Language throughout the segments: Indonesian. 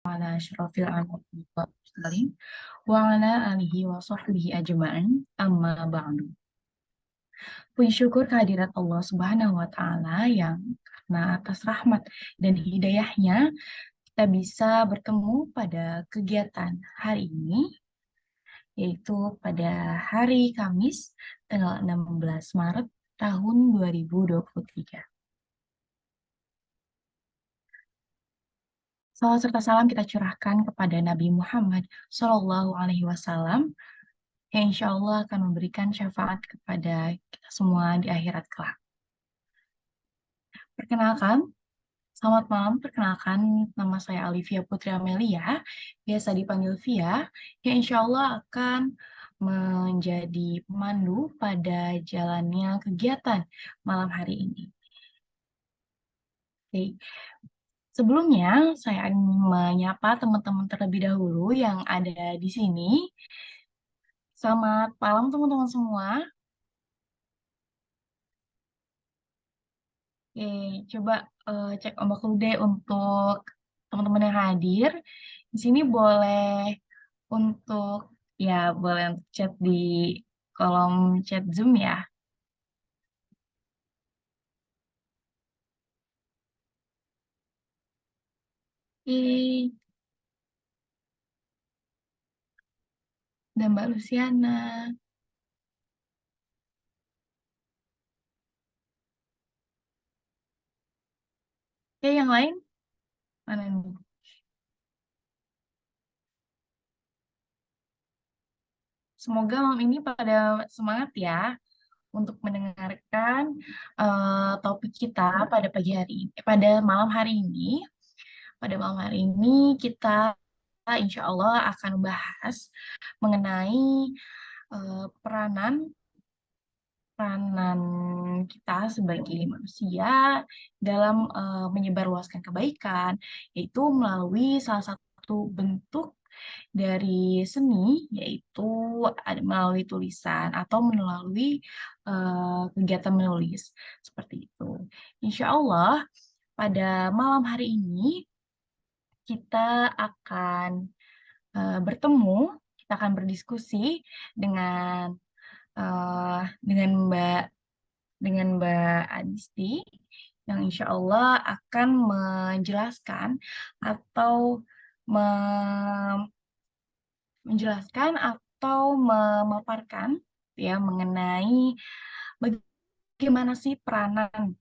ala asyrafil anbiya'i wal mursalin wa ala alihi wa sahbihi ajma'in amma ba'du. Puji syukur kehadirat Allah Subhanahu wa taala yang karena atas rahmat dan hidayahnya kita bisa bertemu pada kegiatan hari ini, yaitu pada hari Kamis tanggal 16 Maret tahun 2023. Salawat serta salam kita curahkan kepada Nabi Muhammad Shallallahu Alaihi Wasallam yang insya Allah akan memberikan syafaat kepada kita semua di akhirat kelak. Perkenalkan, selamat malam. Perkenalkan, nama saya Alivia Putri Amelia, biasa dipanggil Via, yang insya Allah akan menjadi pemandu pada jalannya kegiatan malam hari ini. Oke. Sebelumnya, saya ingin menyapa teman-teman terlebih dahulu yang ada di sini. Selamat malam teman-teman semua. Oke, coba cek ombak dulu deh untuk teman-teman yang hadir. Di sini untuk boleh untuk chat di kolom chat Zoom ya. Oke, dan Mbak Luciana. Oke, yang lain mana nih? Semoga malam ini pada semangat ya untuk mendengarkan topik kita pada pagi hari ini, pada malam hari ini. Pada malam hari ini kita insya Allah akan membahas mengenai peranan peranan kita sebagai manusia dalam menyebarluaskan kebaikan, yaitu melalui salah satu bentuk dari seni, yaitu melalui tulisan atau melalui kegiatan menulis seperti itu. Insya Allah pada malam hari ini kita akan bertemu, kita akan berdiskusi dengan dengan Mbak Adisti yang insya Allah akan menjelaskan atau menjelaskan atau memaparkan ya mengenai bagaimana sih peranan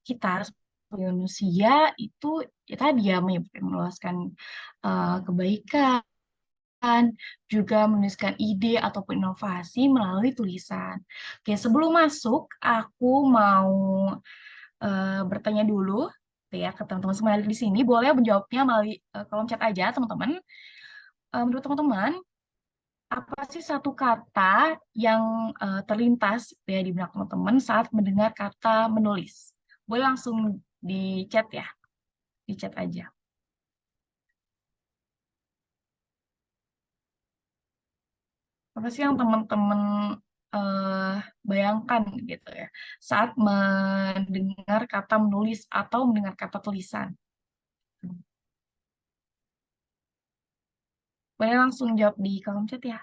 kita sebagai manusia itu ya tadi ya meluaskan kebaikan, juga menuliskan ide ataupun inovasi melalui tulisan. Oke, sebelum masuk, aku mau bertanya dulu ya ke teman-teman semua yang ada di sini. Boleh menjawabnya melalui kolom chat aja, teman-teman. Menurut teman-teman, apa sih satu kata yang terlintas ya di benak teman-teman saat mendengar kata menulis? Boleh langsung di chat ya, di chat aja. Apa sih yang teman-teman eh, bayangkan gitu ya saat mendengar kata menulis atau mendengar kata tulisan? Boleh langsung jawab di kolom chat ya.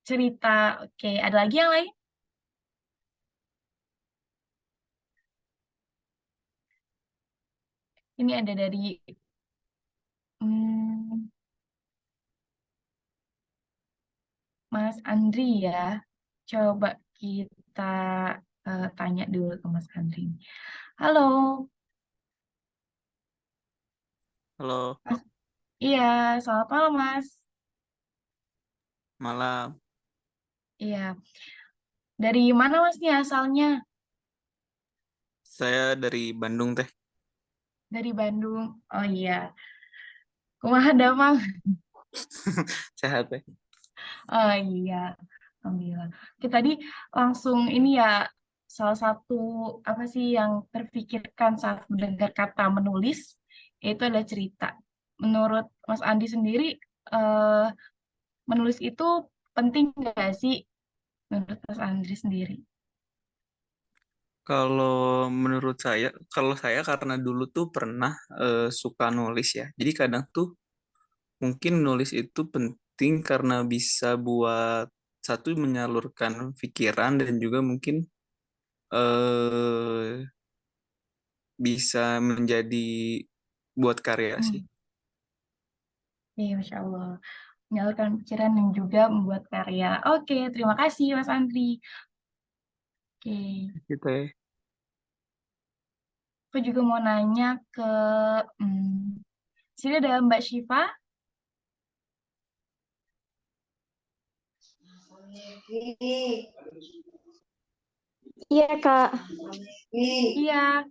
Cerita, oke. Ada lagi yang lain? Ini ada dari hmm, Mas Andri ya. Coba kita tanya dulu ke Mas Andri. Halo, Halo, Mas. Iya, selamat malam Mas. malam. Iya, dari mana Mas nih asalnya? Saya dari Bandung, Teh. Dari Bandung. Oh iya, kumaha damang. Sehat, Teh. Oh iya, alhamdulillah. Oke, tadi langsung ini ya, salah satu apa sih yang terfikirkan saat mendengar kata menulis, itu adalah cerita. Menurut Mas Andi sendiri, eh, menulis itu penting nggak sih menurut Mas Andri sendiri? Kalau menurut saya, kalau saya karena dulu tuh pernah suka nulis ya. Jadi kadang tuh mungkin nulis itu penting karena bisa buat satu menyalurkan pikiran dan juga mungkin eh bisa menjadi buat karya sih. Hmm. Iya, Masya Allah. Menyalurkan pikiran dan juga membuat karya. Oke, terima kasih Mas Andri. Oke, Gitu ya. aku juga mau nanya ke sini ada Mbak Syifa. Iya, Kak. Iya,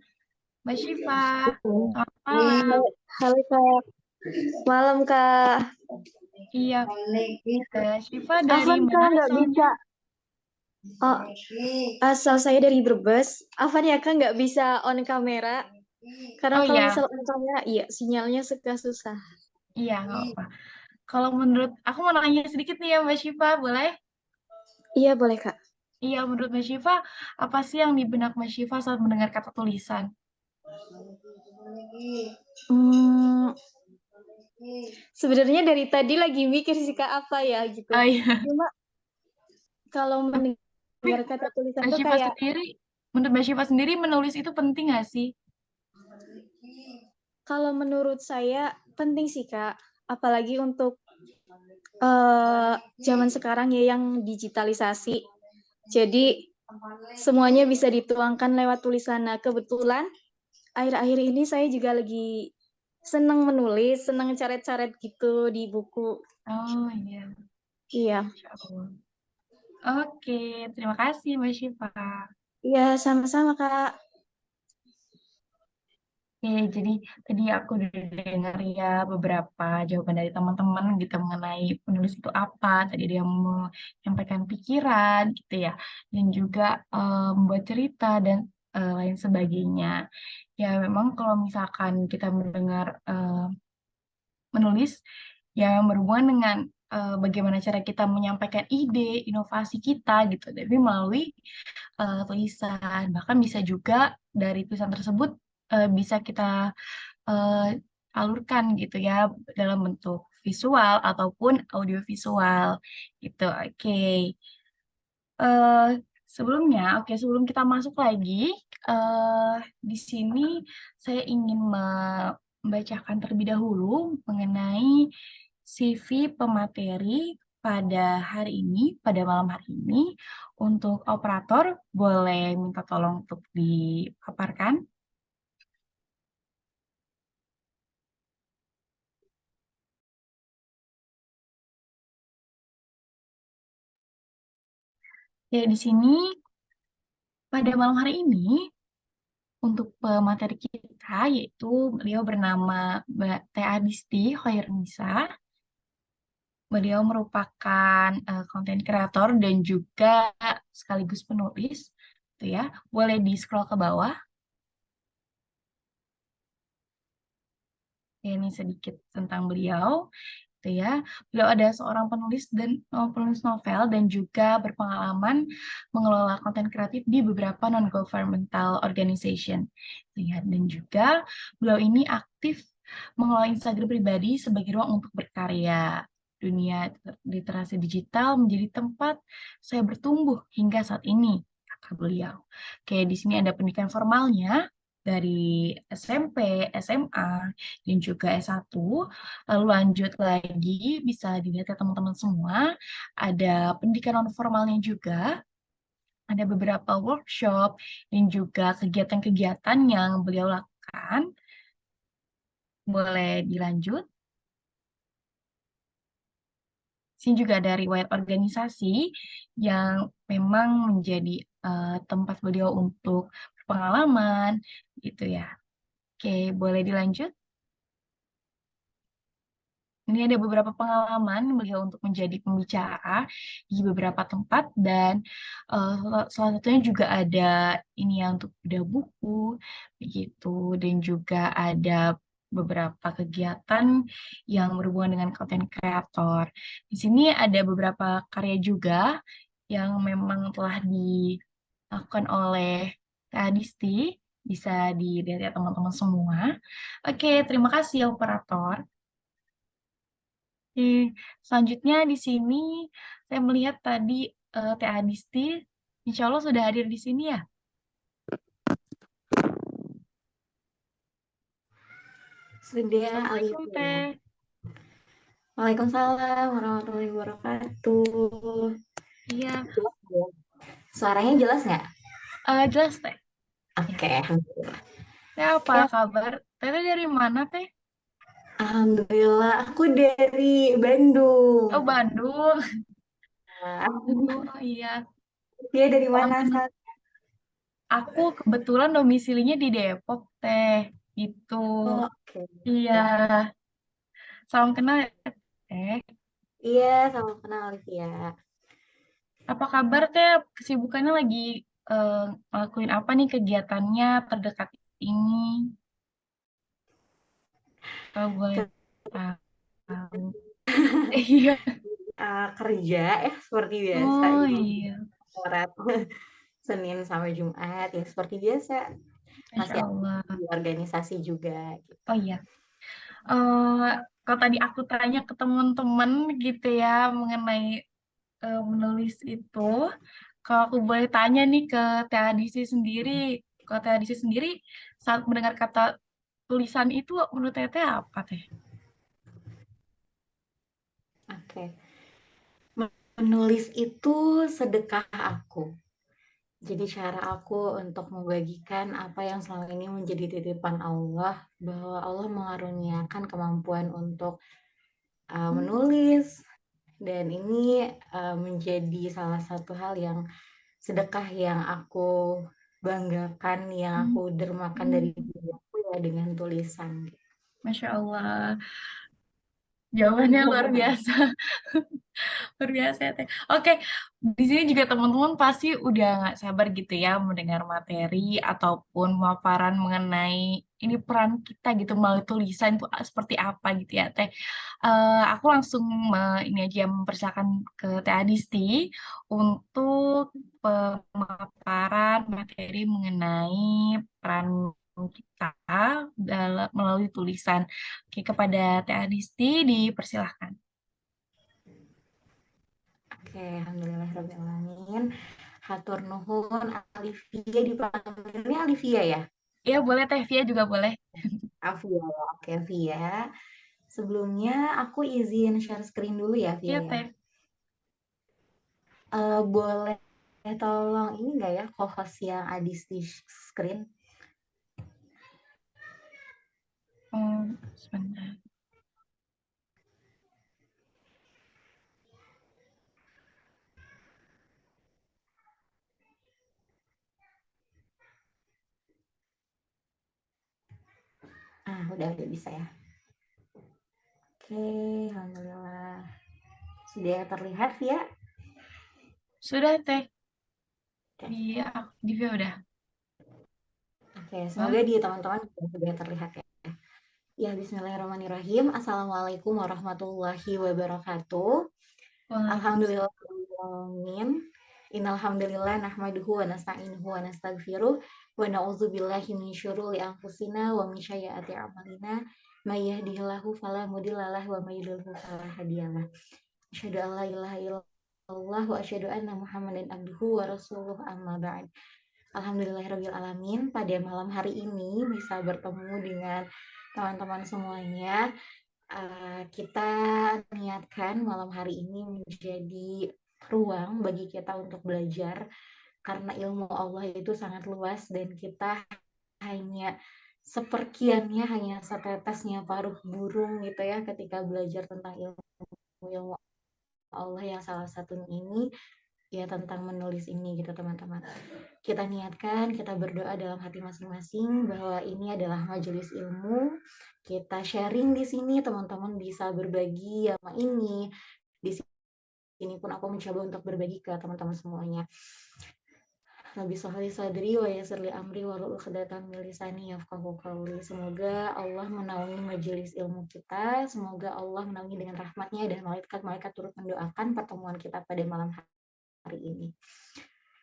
Mbak Syifa. Selamat malam. Halo, Kak. Malam, Kak. Iya, Syifa dari Afan, Kak, mana nggak asalnya? bisa. Oh, asal saya dari Brebes. Afan ya, Kak, nggak bisa on kamera. Karena Oh kalau iya, misal on kamera, iya, sinyalnya suka susah. iya, nggak apa. Kalau menurut, aku mau nanya sedikit nih ya Mbak Syifa, boleh? Iya, boleh, Kak. Iya, menurut Mbak Syifa, apa sih yang di benak Mbak Syifa saat mendengar kata tulisan? Hmm, sebenarnya dari tadi lagi mikir sih, Kak, apa ya, gitu. Oh iya, Cuma kalau tapi mendengar kata tulisan Mbak tuh Syifa kayak, sendiri, menurut Mbak Syifa sendiri menulis itu penting nggak sih? kalau menurut saya penting sih, Kak. Apalagi untuk zaman sekarang ya yang digitalisasi. Jadi semuanya bisa dituangkan lewat tulisan. Nah, kebetulan akhir-akhir ini saya juga lagi senang menulis, senang coret-coret gitu di buku. Oh iya, Iya, Masya Allah. Oke, terima kasih Mbak Syifa. iya sama-sama Kak. Oke, jadi tadi aku udah dengar ya beberapa jawaban dari teman-teman gitu mengenai penulis itu apa. Tadi dia menyampaikan pikiran gitu ya, dan juga membuat cerita dan lain sebagainya. Ya memang kalau misalkan kita mendengar menulis yang berhubungan dengan bagaimana cara kita menyampaikan ide, inovasi kita gitu, tapi melalui tulisan. Bahkan bisa juga dari tulisan tersebut bisa kita eh, alurkan gitu ya dalam bentuk visual ataupun audiovisual gitu. Oke. Eh, sebelum kita masuk lagi, eh, di sini saya ingin membacakan terlebih dahulu mengenai CV pemateri pada hari ini, pada malam hari ini. Untuk operator, boleh minta tolong untuk dipaparkan. Ya, di sini pada malam hari ini untuk pemateri kita yaitu beliau bernama Mbak Tea Disti Hoirunisa. Beliau merupakan konten kreator dan juga sekaligus penulis, gitu ya. Boleh di scroll ke bawah. Ya, ini sedikit tentang beliau, gitu ya. Beliau ada seorang penulis dan penulis novel dan juga berpengalaman mengelola konten kreatif di beberapa non-governmental organization. Gitu ya. Dan juga beliau ini aktif mengelola Instagram pribadi sebagai ruang untuk berkarya. Dunia literasi digital menjadi tempat saya bertumbuh hingga saat ini, kata beliau. Oke, di sini ada pendidikan formalnya dari SMP, SMA, dan juga S1. Lalu lanjut lagi, bisa dilihat ya teman-teman semua, ada pendidikan non formalnya juga, ada beberapa workshop, dan juga kegiatan-kegiatan yang beliau lakukan. Boleh dilanjut. Sini juga ada riwayat organisasi yang memang menjadi tempat beliau untuk berpengalaman, gitu ya. Oke, boleh dilanjut. Ini ada beberapa pengalaman beliau untuk menjadi pembicara di beberapa tempat dan salah satunya juga ada ini ya untuk bedah buku begitu dan juga ada beberapa kegiatan yang berhubungan dengan konten kreator. Di sini ada beberapa karya juga yang memang telah dilakukan oleh Teh Adisti. Bisa dilihat ya teman-teman semua. Oke, terima kasih operator. Oke, selanjutnya di sini saya melihat tadi Teh Adisti, insya Allah sudah hadir di sini ya. Sudah, Assalamualaikum Alifia. Teh. Waalaikumsalam warahmatullahi wabarakatuh. Iya, Jelas ya? Suaranya jelas nggak? jelas Teh. Oke, Ya. alhamdulillah. Teh apa Ya, kabar? Teh dari mana Teh? alhamdulillah. Aku dari Bandung. Oh Bandung. Nah, Oh iya. dia dari Salam mana, kenal. Sat? Aku kebetulan domisilinya di Depok Teh. Gitu. Oh, oke. Iya. Salam kenal ya Teh. Iya, sama kenal Alifia. Apa kabar Teh? Kesibukannya lagi eh, ngelakuin apa nih kegiatannya terdekat ini? Kalau boleh tahu. Iya. Kerja seperti biasa Oh di iya. Korat Senin sampai Jumat ya seperti biasa Masya masih Allah. di organisasi juga gitu. Oh iya. eh Kalau tadi aku tanya ke teman-teman gitu ya mengenai menulis itu, kalau aku boleh tanya nih ke Teh Adisi sendiri, kalau Teh Adisi sendiri saat mendengar kata tulisan itu menurut Teh apa Teh? Oke, menulis itu sedekah aku. Jadi cara aku untuk membagikan apa yang selama ini menjadi titipan Allah, bahwa Allah mengaruniakan kemampuan untuk menulis, dan ini menjadi salah satu hal yang sedekah yang aku banggakan, yang aku dermakan dari Hmm, diri aku ya dengan tulisan. Masya Allah, jawabannya luar biasa. Luar biasa ya, Teh. Oke, di sini juga teman-teman pasti udah nggak sabar gitu ya mendengar materi ataupun pemaparan mengenai ini peran kita gitu melalui tulisan itu seperti apa gitu ya, Teh. Aku langsung ini aja mempersilakan ke Teh Adisti untuk pemaparan materi mengenai peran kita dalam melalui tulisan. Oke, kepada Teh Adisti dipersilahkan. Oke, alhamdulillahirrahmanirrahim. Hatur nuhun Alivia, dipanggilnya Alivia ya? Iya, boleh Teh Via juga boleh. Alvia ya, oke Via. Sebelumnya aku izin share screen dulu ya Via Iya ya. Teh. Boleh tolong ini nggak ya co-host yang Adis di screen? Sebentar. Udah bisa ya. Oke, alhamdulillah. Sudah terlihat Via? Sudah Teh. Oke, Iya, di Via udah. oke, Wah, semoga di teman-teman sudah terlihat ya. Ya, bismillahirrahmanirrahim. Assalamualaikum warahmatullahi wabarakatuh. Waalaikumsalam. Alhamdulillahirrahmanirrahim. Innal hamdalillah nahmaduhu wa nasta'inuhu wa nastaghfiruh wa na'udzubillahi min syururi anfusina wa min sayyiati a'malina. May yahdihillahu fala mudhillalah wa may yudhlilhu fala hadiyalah. Asyhadu an la ilaha illallah wa asyhadu anna Muhammadan abduhu wa rasuluh amma ba'd. Alhamdulillahirabbil alamin, pada malam hari ini bisa bertemu dengan teman-teman semuanya. Kita niatkan malam hari ini menjadi ruang bagi kita untuk belajar, karena ilmu Allah itu sangat luas dan kita hanya seperkiannya, hanya setetesnya paruh burung gitu ya ketika belajar tentang ilmu Allah yang salah satunya ini ya tentang menulis ini gitu teman-teman. Kita niatkan, kita berdoa dalam hati masing-masing bahwa ini adalah majelis ilmu. Kita sharing di sini, teman-teman bisa berbagi sama ini. Di sini pun aku mencoba untuk berbagi ke teman-teman semuanya. Nabi Sohli Sadri wa Yasirli Amri wa Uqdatan min lisani yafqahu qawli. Semoga Allah menaungi majelis ilmu kita. Semoga Allah menaungi dengan rahmatnya dan malaikat-malaikat turut mendoakan pertemuan kita pada malam hari ini.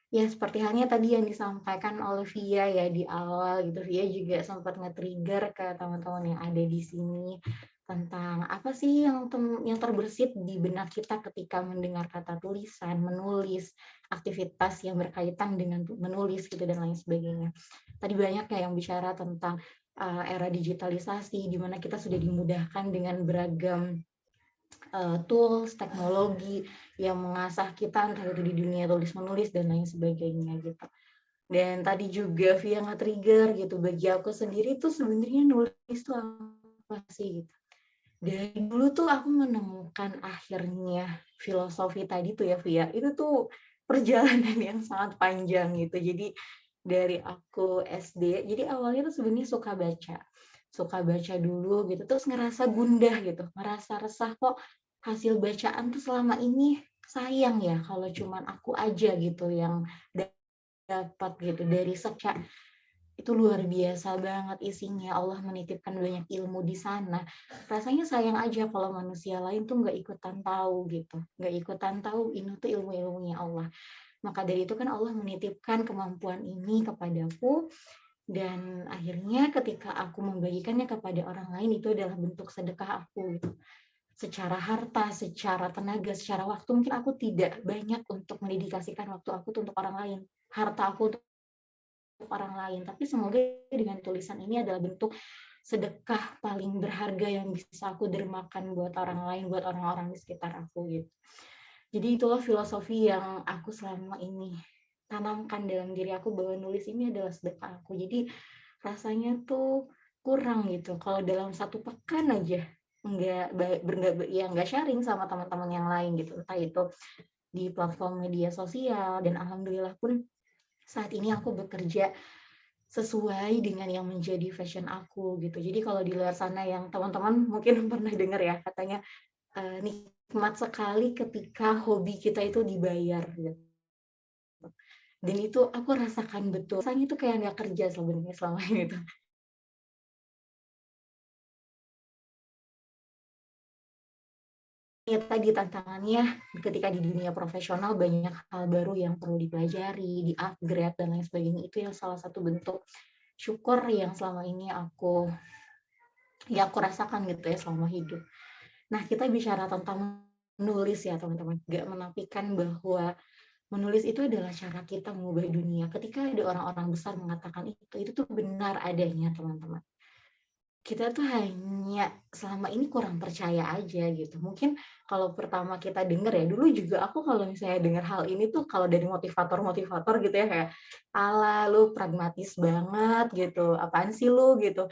Ya, seperti halnya tadi yang disampaikan oleh Via ya di awal gitu. Via juga sempat nge-trigger ke teman-teman yang ada di sini tentang apa sih yang terbersit di benak kita ketika mendengar kata tulisan, menulis, aktivitas yang berkaitan dengan menulis gitu dan lain sebagainya. Tadi banyak ya yang bicara tentang era digitalisasi di mana kita sudah dimudahkan dengan beragam tools, teknologi yang mengasah kita entah itu di dunia tulis menulis dan lain sebagainya gitu. Dan tadi juga Via nge-trigger gitu, bagi aku sendiri tuh sebenarnya nulis tuh apa sih gitu. Dari dulu tuh aku menemukan akhirnya filosofi tadi tuh ya Via, itu tuh perjalanan yang sangat panjang gitu. Jadi dari aku SD, jadi awalnya tuh sebenarnya suka baca dulu gitu, terus ngerasa gundah gitu, ngerasa resah kok hasil bacaan tuh selama ini sayang ya kalau cuman aku aja gitu yang dapat gitu dari secak itu luar biasa banget isinya. Allah menitipkan banyak ilmu di sana. Rasanya sayang aja kalau manusia lain tuh nggak ikutan tahu gitu, nggak ikutan tahu ini tuh ilmu-ilmunya Allah. Maka dari itu kan Allah menitipkan kemampuan ini kepadaku, dan akhirnya ketika aku membagikannya kepada orang lain itu adalah bentuk sedekah aku gitu. Secara harta, secara tenaga, secara waktu mungkin aku tidak banyak untuk mendedikasikan waktu aku untuk orang lain, harta aku untuk orang lain, tapi semoga dengan tulisan ini adalah bentuk sedekah paling berharga yang bisa aku dermakan buat orang lain, buat orang-orang di sekitar aku gitu. Jadi itulah filosofi yang aku selama ini tanamkan dalam diri aku, bahwa nulis ini adalah sedekah aku. Jadi rasanya tuh kurang gitu kalau dalam satu pekan aja nggak sharing sama teman-teman yang lain gitu, entah itu di platform media sosial. Dan alhamdulillah pun saat ini aku bekerja sesuai dengan yang menjadi fashion aku gitu. Jadi kalau di luar sana yang teman-teman mungkin pernah dengar ya, katanya nikmat sekali ketika hobi kita itu dibayar gitu. Dan itu aku rasakan betul. Rasanya itu kayak nggak kerja sebenarnya selama ini tuh. Ya tadi tantangannya ketika di dunia profesional banyak hal baru yang perlu dipelajari, di-upgrade dan lain sebagainya. Itu yang salah satu bentuk syukur yang selama ini aku rasakan gitu ya selama hidup. Nah, kita bicara tentang menulis ya teman-teman. Gak menafikan bahwa menulis itu adalah cara kita mengubah dunia. Ketika ada orang-orang besar mengatakan itu tuh benar adanya teman-teman. Kita tuh hanya selama ini kurang percaya aja gitu. Mungkin kalau pertama kita dengar ya, dulu juga aku kalau misalnya dengar hal ini tuh kalau dari motivator-motivator gitu ya, kayak ala lu pragmatis banget gitu, apaan sih lu gitu,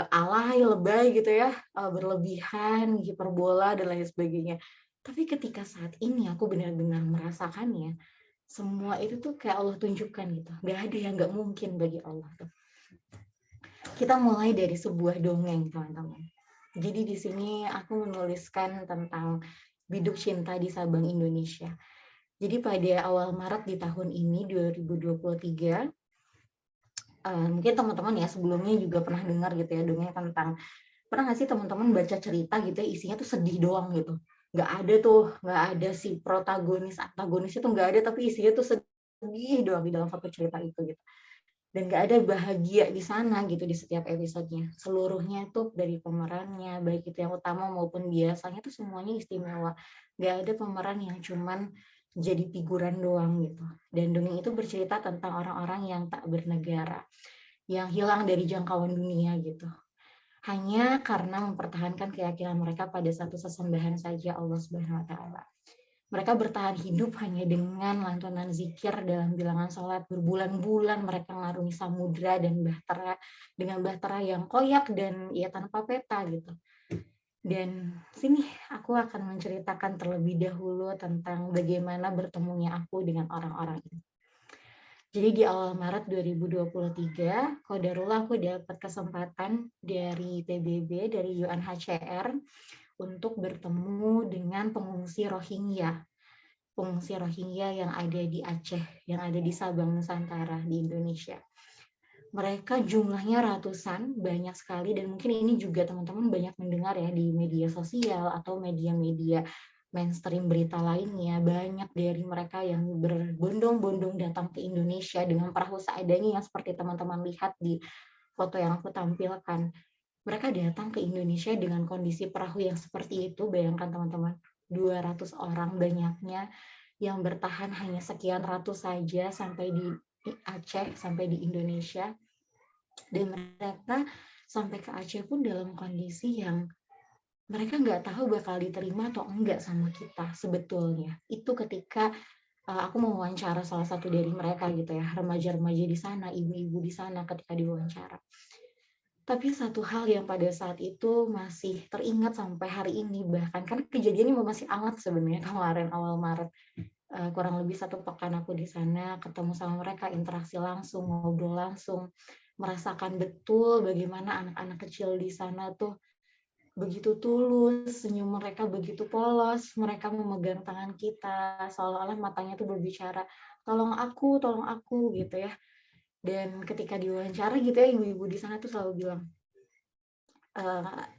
alay, lebay gitu ya, berlebihan, hiperbola dan lain sebagainya. Tapi ketika saat ini aku benar-benar merasakannya, semua itu tuh kayak Allah tunjukkan gitu, nggak ada yang nggak mungkin bagi Allah tuh. Kita mulai dari sebuah dongeng, teman-teman. Jadi di sini aku menuliskan tentang Biduk Cinta di Sabang, Indonesia. Jadi pada awal Maret di tahun ini, 2023, mungkin teman-teman ya sebelumnya juga pernah dengar gitu ya dongeng tentang, pernah nggak sih teman-teman baca cerita gitu ya isinya tuh sedih doang gitu. Nggak ada si protagonis, antagonis itu nggak ada, tapi isinya tuh sedih doang di dalam satu cerita itu gitu. Dan gak ada bahagia di sana gitu di setiap episodenya. Seluruhnya tuh dari pemerannya, baik itu yang utama maupun biasanya tuh semuanya istimewa. Gak ada pemeran yang cuman jadi figuran doang gitu. Dan dongeng itu bercerita tentang orang-orang yang tak bernegara, yang hilang dari jangkauan dunia gitu. Hanya karena mempertahankan keyakinan mereka pada satu sesembahan saja, Allah Subhanahu wa Ta'ala. Mereka bertahan hidup hanya dengan lantunan zikir dalam bilangan sholat. Berbulan-bulan mereka mengarungi samudra dan bahtera dengan bahtera yang koyak dan ya tanpa peta gitu. Dan sini aku akan menceritakan terlebih dahulu tentang bagaimana bertemunya aku dengan orang-orang ini. Jadi di awal Maret 2023, qadarullah aku dapat kesempatan dari PBB, dari UNHCR untuk bertemu dengan pengungsi Rohingya yang ada di Aceh, yang ada di Sabang, Nusantara, di Indonesia. Mereka jumlahnya ratusan, banyak sekali, dan mungkin ini juga teman-teman banyak mendengar ya di media sosial atau media-media mainstream berita lainnya, banyak dari mereka yang berbondong-bondong datang ke Indonesia dengan perahu seadanya yang seperti teman-teman lihat di foto yang aku tampilkan. Mereka datang ke Indonesia dengan kondisi perahu yang seperti itu, bayangkan teman-teman, 200 orang banyaknya yang bertahan hanya sekian ratus saja sampai di Aceh, sampai di Indonesia. Dan mereka sampai ke Aceh pun dalam kondisi yang mereka nggak tahu bakal diterima atau enggak sama kita sebetulnya. Itu ketika aku mewawancara salah satu dari mereka gitu ya, remaja-remaja di sana, ibu-ibu di sana ketika diwawancara. Tapi satu hal yang pada saat itu masih teringat sampai hari ini, bahkan kan kejadiannya masih hangat sebenarnya kemarin awal Maret. Kurang lebih 1 pekan aku di sana, ketemu sama mereka, interaksi langsung, ngobrol langsung, merasakan betul bagaimana anak-anak kecil di sana tuh begitu tulus, senyum mereka begitu polos, mereka memegang tangan kita, seolah-olah matanya tuh berbicara, tolong aku, gitu ya. Dan ketika diwawancara gitu ya, ibu-ibu di sana tuh selalu bilang,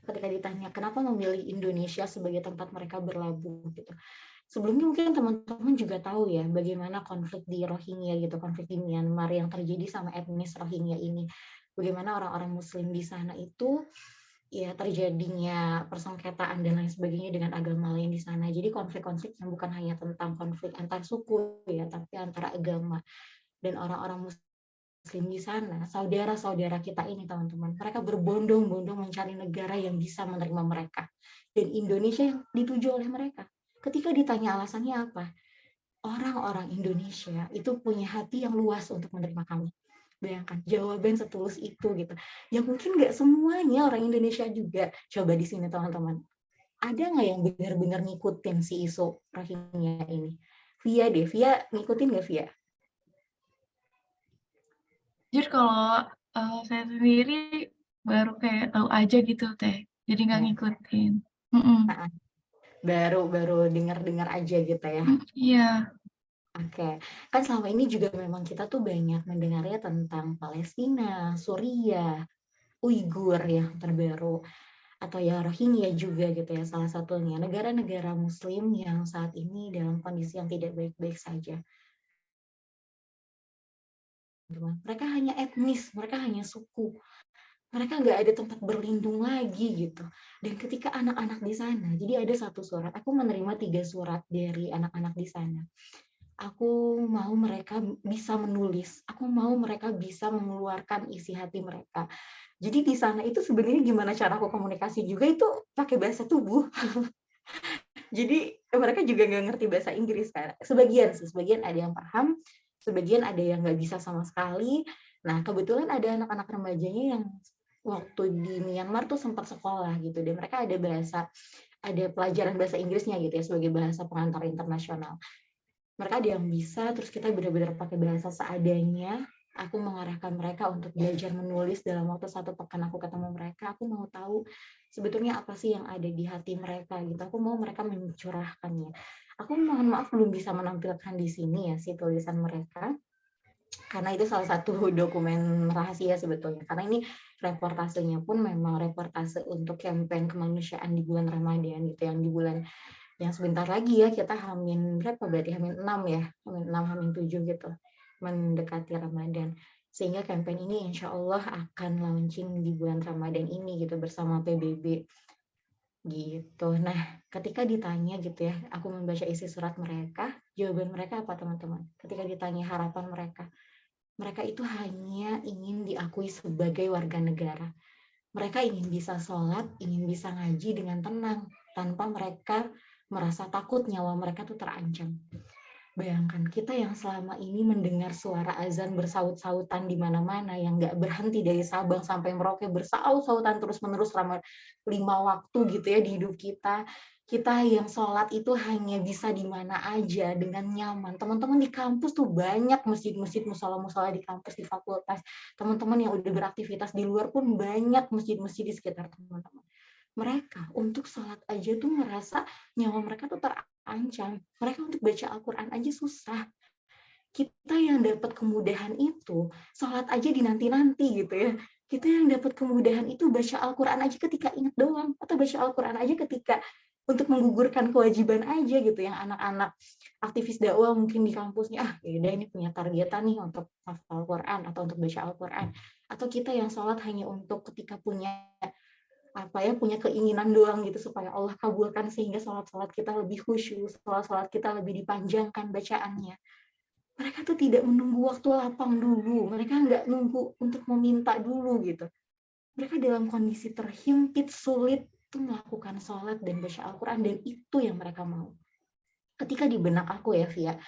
ketika ditanya kenapa memilih Indonesia sebagai tempat mereka berlabuh gitu. Sebelumnya mungkin teman-teman juga tahu ya bagaimana konflik di Rohingya gitu, konflik di Myanmar yang terjadi sama etnis Rohingya ini. Bagaimana orang-orang Muslim di sana itu ya terjadinya persengketaan dan lain sebagainya dengan agama lain di sana. Jadi konflik-konflik yang bukan hanya tentang konflik antar suku ya, tapi antara agama. Dan orang-orang Muslim di sana, saudara-saudara kita ini teman-teman, mereka berbondong-bondong mencari negara yang bisa menerima mereka. Dan Indonesia yang dituju oleh mereka. Ketika ditanya alasannya apa, orang-orang Indonesia itu punya hati yang luas untuk menerima kami. Bayangkan, jawaban setulus itu gitu. Yang mungkin nggak semuanya orang Indonesia juga. Coba di sini teman-teman, ada nggak yang benar-benar ngikutin si isu Rohingya ini? Via deh, Via ngikutin nggak Via? Jujur kalau saya sendiri baru kayak tahu aja gitu Teh, jadi nggak ngikutin. Nah, baru dengar-dengar aja gitu ya. Iya. Oke, kan selama ini juga memang kita tuh banyak mendengarnya tentang Palestina, Suriah, Uighur yang terbaru, atau ya Rohingya juga gitu ya salah satunya. Negara-negara Muslim yang saat ini dalam kondisi yang tidak baik-baik saja. Mereka hanya etnis, mereka hanya suku. Mereka nggak ada tempat berlindung lagi gitu. Dan ketika anak-anak di sana, jadi ada satu surat, aku menerima 3 surat dari anak-anak di sana. Aku mau mereka bisa menulis, aku mau mereka bisa mengeluarkan isi hati mereka. Jadi di sana itu sebenarnya gimana cara aku komunikasi juga itu pakai bahasa tubuh. Jadi mereka juga nggak ngerti bahasa Inggris kan. Sebagian ada yang paham, sebagian ada yang nggak bisa sama sekali. Nah kebetulan ada anak-anak remajanya yang waktu di Myanmar tuh sempat sekolah gitu, dan mereka ada pelajaran bahasa Inggrisnya gitu ya sebagai bahasa pengantar internasional. Mereka ada yang bisa, terus kita benar-benar pakai bahasa seadanya. Aku mengarahkan mereka untuk belajar menulis dalam waktu 1 pekan aku ketemu mereka. Aku mau tahu sebetulnya apa sih yang ada di hati mereka gitu. Aku mau mereka mencurahkannya. Aku mohon maaf belum bisa menampilkan di sini ya si tulisan mereka, karena itu salah satu dokumen rahasia sebetulnya. Karena ini reportasenya pun memang reportase untuk campaign kemanusiaan di bulan Ramadan gitu, yang di bulan yang sebentar lagi ya, kita Hamin berapa berarti, Hamin 6 ya, Hamin 6, Hamin 7 gitu, mendekati Ramadan. Sehingga campaign ini insya Allah akan launching di bulan Ramadan ini gitu bersama PBB gitu. Nah, ketika ditanya gitu ya, aku membaca isi surat mereka, jawaban mereka apa teman-teman? Ketika ditanya harapan mereka itu hanya ingin diakui sebagai warga negara. Mereka ingin bisa sholat, ingin bisa ngaji dengan tenang, tanpa mereka merasa takut nyawa mereka tuh terancam. Bayangkan kita yang selama ini mendengar suara azan bersaut-sautan di mana-mana, yang nggak berhenti dari Sabang sampai Merauke, bersaut-sautan terus-menerus selama 5 waktu gitu ya di hidup kita. Kita yang sholat itu hanya bisa di mana aja dengan nyaman. Teman-teman di kampus tuh banyak masjid-masjid, musola-musola di kampus, di fakultas. Teman-teman yang udah beraktivitas di luar pun banyak masjid-masjid di sekitar teman-teman. Mereka untuk sholat aja tuh merasa nyawa mereka tuh terancam. Mereka untuk baca Al-Quran aja susah. Kita yang dapat kemudahan itu, sholat aja dinanti-nanti gitu ya. Kita yang dapat kemudahan itu baca Al-Quran aja ketika ingat doang. Atau baca Al-Quran aja ketika untuk menggugurkan kewajiban aja gitu, yang anak-anak aktivis dakwah mungkin di kampusnya, ya udah ini punya targetan nih untuk hafal Quran atau untuk baca Al-Quran, atau kita yang sholat hanya untuk ketika punya punya keinginan doang gitu supaya Allah kabulkan sehingga sholat-sholat kita lebih khusyuk, sholat-sholat kita lebih dipanjangkan bacaannya. Mereka tuh tidak menunggu waktu lapang dulu, mereka nggak nunggu untuk meminta dulu gitu. Mereka dalam kondisi terhimpit, sulit tuh melakukan sholat dan baca Al-Quran, dan itu yang mereka mau. Ketika di benak aku ya, Via,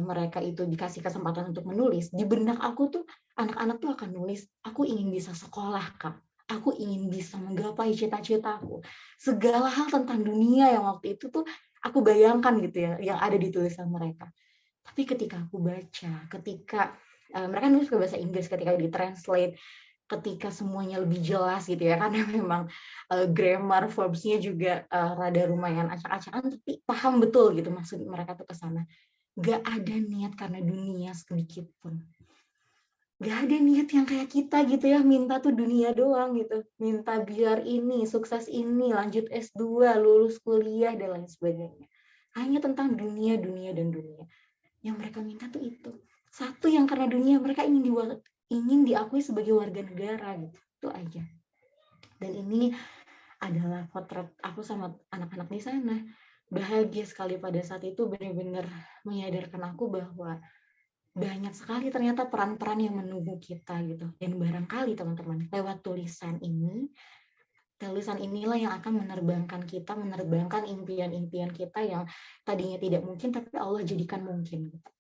mereka itu dikasih kesempatan untuk menulis, di benak aku tuh anak-anak tuh akan nulis, aku ingin bisa sekolah, Kak. Aku ingin bisa menggapai cita-citaku. Segala hal tentang dunia yang waktu itu tuh aku bayangkan gitu ya, yang ada di tulisan mereka. Tapi ketika aku baca, ketika mereka nulis ke bahasa Inggris, ketika ditranslate, ketika semuanya lebih jelas gitu ya, karena memang grammar verbs-nya juga rada lumayan acak-acakan, tapi paham betul gitu maksud mereka tuh ke sana. Gak ada niat karena dunia sedikit pun. Gak ada niat yang kayak kita gitu ya, minta tuh dunia doang gitu. Minta biar ini, sukses ini, lanjut S2, lulus kuliah, dan lain sebagainya. Hanya tentang dunia, dunia, dan dunia. Yang mereka minta tuh itu. Satu yang karena dunia, mereka ingin diakui sebagai warga negara gitu. Itu aja. Dan ini adalah potret aku sama anak-anak di sana. Bahagia sekali pada saat itu, benar-benar menyadarkan aku bahwa banyak sekali ternyata peran-peran yang menunggu kita gitu. Dan barangkali teman-teman, lewat tulisan inilah yang akan menerbangkan kita, menerbangkan impian-impian kita yang tadinya tidak mungkin, tapi Allah jadikan mungkin gitu.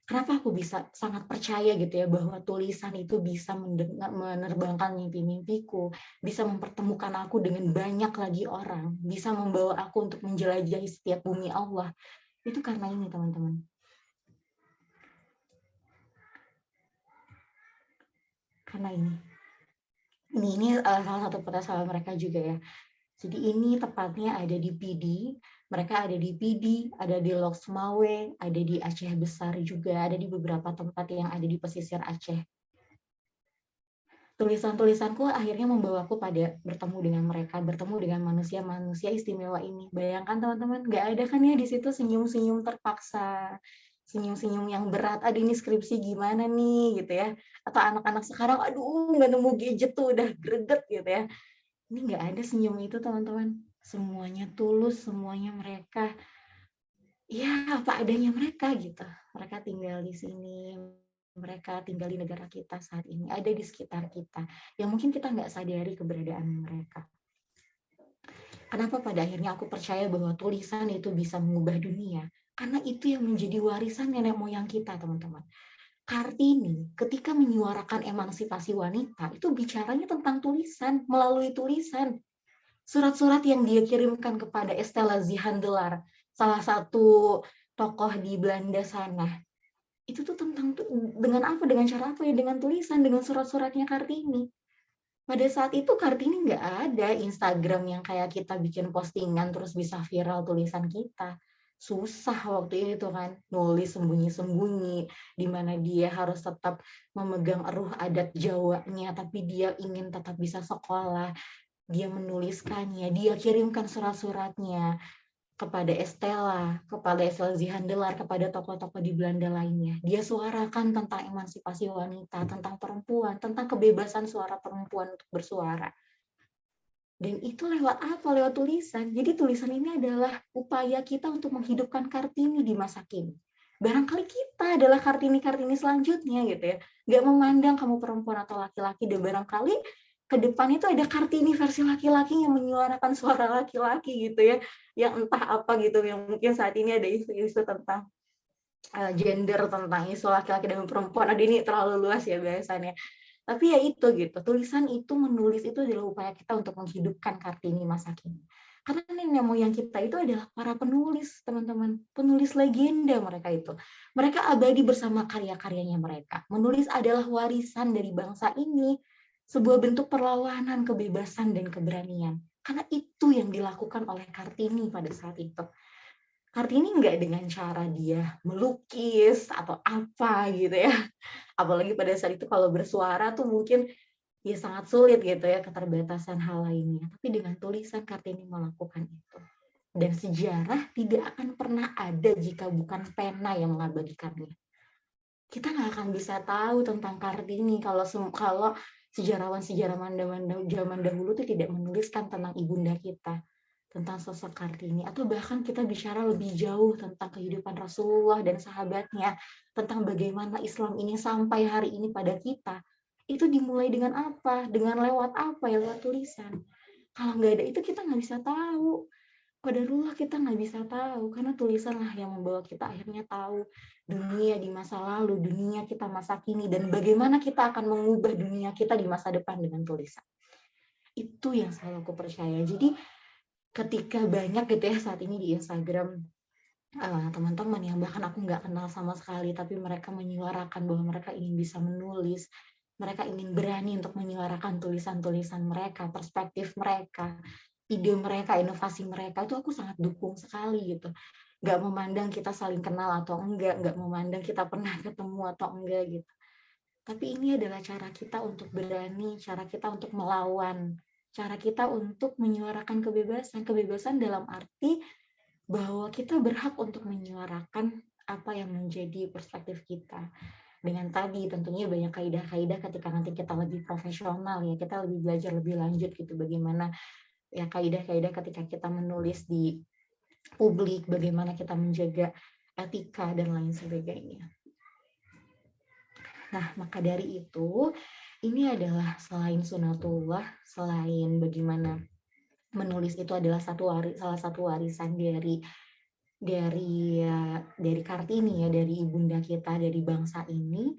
Kenapa aku bisa sangat percaya gitu ya bahwa tulisan itu bisa menerbangkan mimpi-mimpiku, bisa mempertemukan aku dengan banyak lagi orang, bisa membawa aku untuk menjelajahi setiap bumi Allah. Itu karena ini teman-teman. Karena ini salah satu perasaan mereka juga ya. Jadi ini tepatnya ada di PD, mereka ada di PD, ada di Loksmawe, ada di Aceh Besar juga, ada di beberapa tempat yang ada di pesisir Aceh. Tulisan-tulisanku akhirnya membawaku pada bertemu dengan mereka, bertemu dengan manusia-manusia istimewa ini. Bayangkan teman-teman, nggak ada kan ya di situ senyum-senyum terpaksa, senyum-senyum yang berat, aduh ini skripsi gimana nih gitu ya. Atau anak-anak sekarang, aduh nggak nemu gadget tuh udah greget gitu ya. Ini nggak ada senyum itu teman-teman. Semuanya tulus, semuanya mereka, ya apa adanya mereka gitu. Mereka tinggal di sini, mereka tinggal di negara kita saat ini, ada di sekitar kita, yang mungkin kita nggak sadari keberadaan mereka. Kenapa pada akhirnya aku percaya bahwa tulisan itu bisa mengubah dunia? Karena itu yang menjadi warisan nenek moyang kita, teman-teman. Kartini ketika menyuarakan emansipasi wanita, itu bicaranya tentang tulisan, melalui tulisan. Surat-surat yang dia kirimkan kepada Estella Zihandelar, salah satu tokoh di Belanda sana, itu tuh tentang dengan apa, dengan cara apa ya, dengan tulisan, dengan surat-suratnya Kartini. Pada saat itu Kartini nggak ada Instagram yang kayak kita bikin postingan terus bisa viral tulisan kita. Susah waktu itu kan, nulis sembunyi-sembunyi, di mana dia harus tetap memegang eruh adat Jawanya, tapi dia ingin tetap bisa sekolah. Dia menuliskannya, dia kirimkan surat-suratnya kepada Estella Zihandelar, kepada tokoh-tokoh di Belanda lainnya. Dia suarakan tentang emansipasi wanita, tentang perempuan, tentang kebebasan suara perempuan untuk bersuara. Dan itu lewat apa? Lewat tulisan. Jadi tulisan ini adalah upaya kita untuk menghidupkan Kartini di masa kini. Barangkali kita adalah Kartini-Kartini selanjutnya gitu ya. Gak memandang kamu perempuan atau laki-laki, dan barangkali ke depan itu ada Kartini versi laki-laki yang menyuarakan suara laki-laki gitu ya. Yang entah apa gitu, yang mungkin saat ini ada isu-isu tentang gender, tentang isu laki-laki dan perempuan. Aduh, ini terlalu luas ya bahasannya. Tapi ya itu gitu, tulisan itu, menulis itu adalah upaya kita untuk menghidupkan Kartini masa kini. Karena nenek moyang kita itu adalah para penulis, teman-teman. Penulis legenda mereka itu. Mereka abadi bersama karya-karyanya mereka. Menulis adalah warisan dari bangsa ini. Sebuah bentuk perlawanan, kebebasan, dan keberanian. Karena itu yang dilakukan oleh Kartini pada saat itu. Kartini nggak dengan cara dia melukis atau apa gitu ya. Apalagi pada saat itu kalau bersuara tuh mungkin ya sangat sulit gitu ya, keterbatasan hal lainnya. Tapi dengan tulisan Kartini melakukan itu. Dan sejarah tidak akan pernah ada jika bukan pena yang mengabadikannya. Kita nggak akan bisa tahu tentang Kartini kalau sejarawan-sejarawan zaman dahulu itu tidak menuliskan tentang ibunda kita, tentang sosok Kartini, atau bahkan kita bicara lebih jauh tentang kehidupan Rasulullah dan sahabatnya, tentang bagaimana Islam ini sampai hari ini pada kita. Itu dimulai dengan apa? Dengan lewat apa ya? Lewat tulisan. Kalau nggak ada itu kita nggak bisa tahu. Qadarullah kita nggak bisa tahu, karena tulisanlah yang membawa kita akhirnya tahu dunia di masa lalu, dunia kita masa kini, dan bagaimana kita akan mengubah dunia kita di masa depan dengan tulisan. Itu yang selalu aku percaya. Jadi ketika banyak gitu ya saat ini di Instagram teman-teman yang bahkan aku nggak kenal sama sekali, tapi mereka menyuarakan bahwa mereka ingin bisa menulis, mereka ingin berani untuk menyuarakan tulisan-tulisan mereka, perspektif mereka, ide mereka, inovasi mereka, itu aku sangat dukung sekali gitu. Nggak memandang kita saling kenal atau nggak memandang kita pernah ketemu atau enggak gitu. Tapi ini adalah cara kita untuk berani, cara kita untuk melawan, cara kita untuk menyuarakan kebebasan. Kebebasan dalam arti bahwa kita berhak untuk menyuarakan apa yang menjadi perspektif kita. Dengan tadi tentunya banyak kaidah-kaidah ketika nanti kita lebih profesional ya, kita lebih belajar lebih lanjut gitu bagaimana ya kaidah-kaidah ketika kita menulis di publik, bagaimana kita menjaga etika dan lain sebagainya. Nah, maka dari itu, ini adalah selain sunatullah, selain bagaimana menulis itu adalah salah satu warisan dari Kartini ya, dari ibunda kita, dari bangsa ini,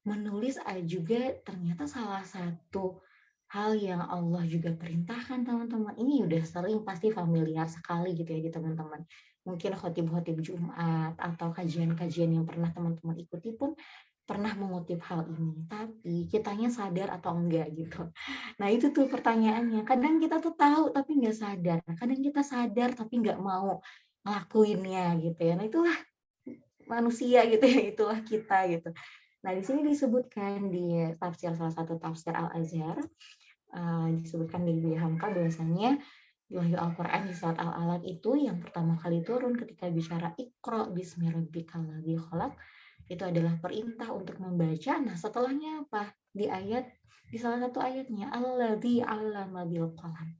menulis juga ternyata salah satu hal yang Allah juga perintahkan teman-teman. Ini udah sering pasti familiar sekali gitu ya di teman-teman. Mungkin khotib-khotib Jumat atau kajian-kajian yang pernah teman-teman ikuti pun pernah mengutip hal ini, tapi kitanya sadar atau enggak gitu. Nah itu tuh pertanyaannya, kadang kita tuh tahu tapi nggak sadar, kadang kita sadar tapi nggak mau ngelakuinnya gitu ya. Nah itulah manusia gitu ya, itulah kita gitu. Nah di sini disebutkan di salah satu tafsir Al-Azhar, disebutkan di Buya Hamka bahwasanya wahyu Al-Quran di surat Al-Alaq itu yang pertama kali turun ketika bicara Iqra bismi rabbikal ladzi khalaq, itu adalah perintah untuk membaca. Nah setelahnya apa? Di salah satu ayatnya, alladzi 'allama bil qalam,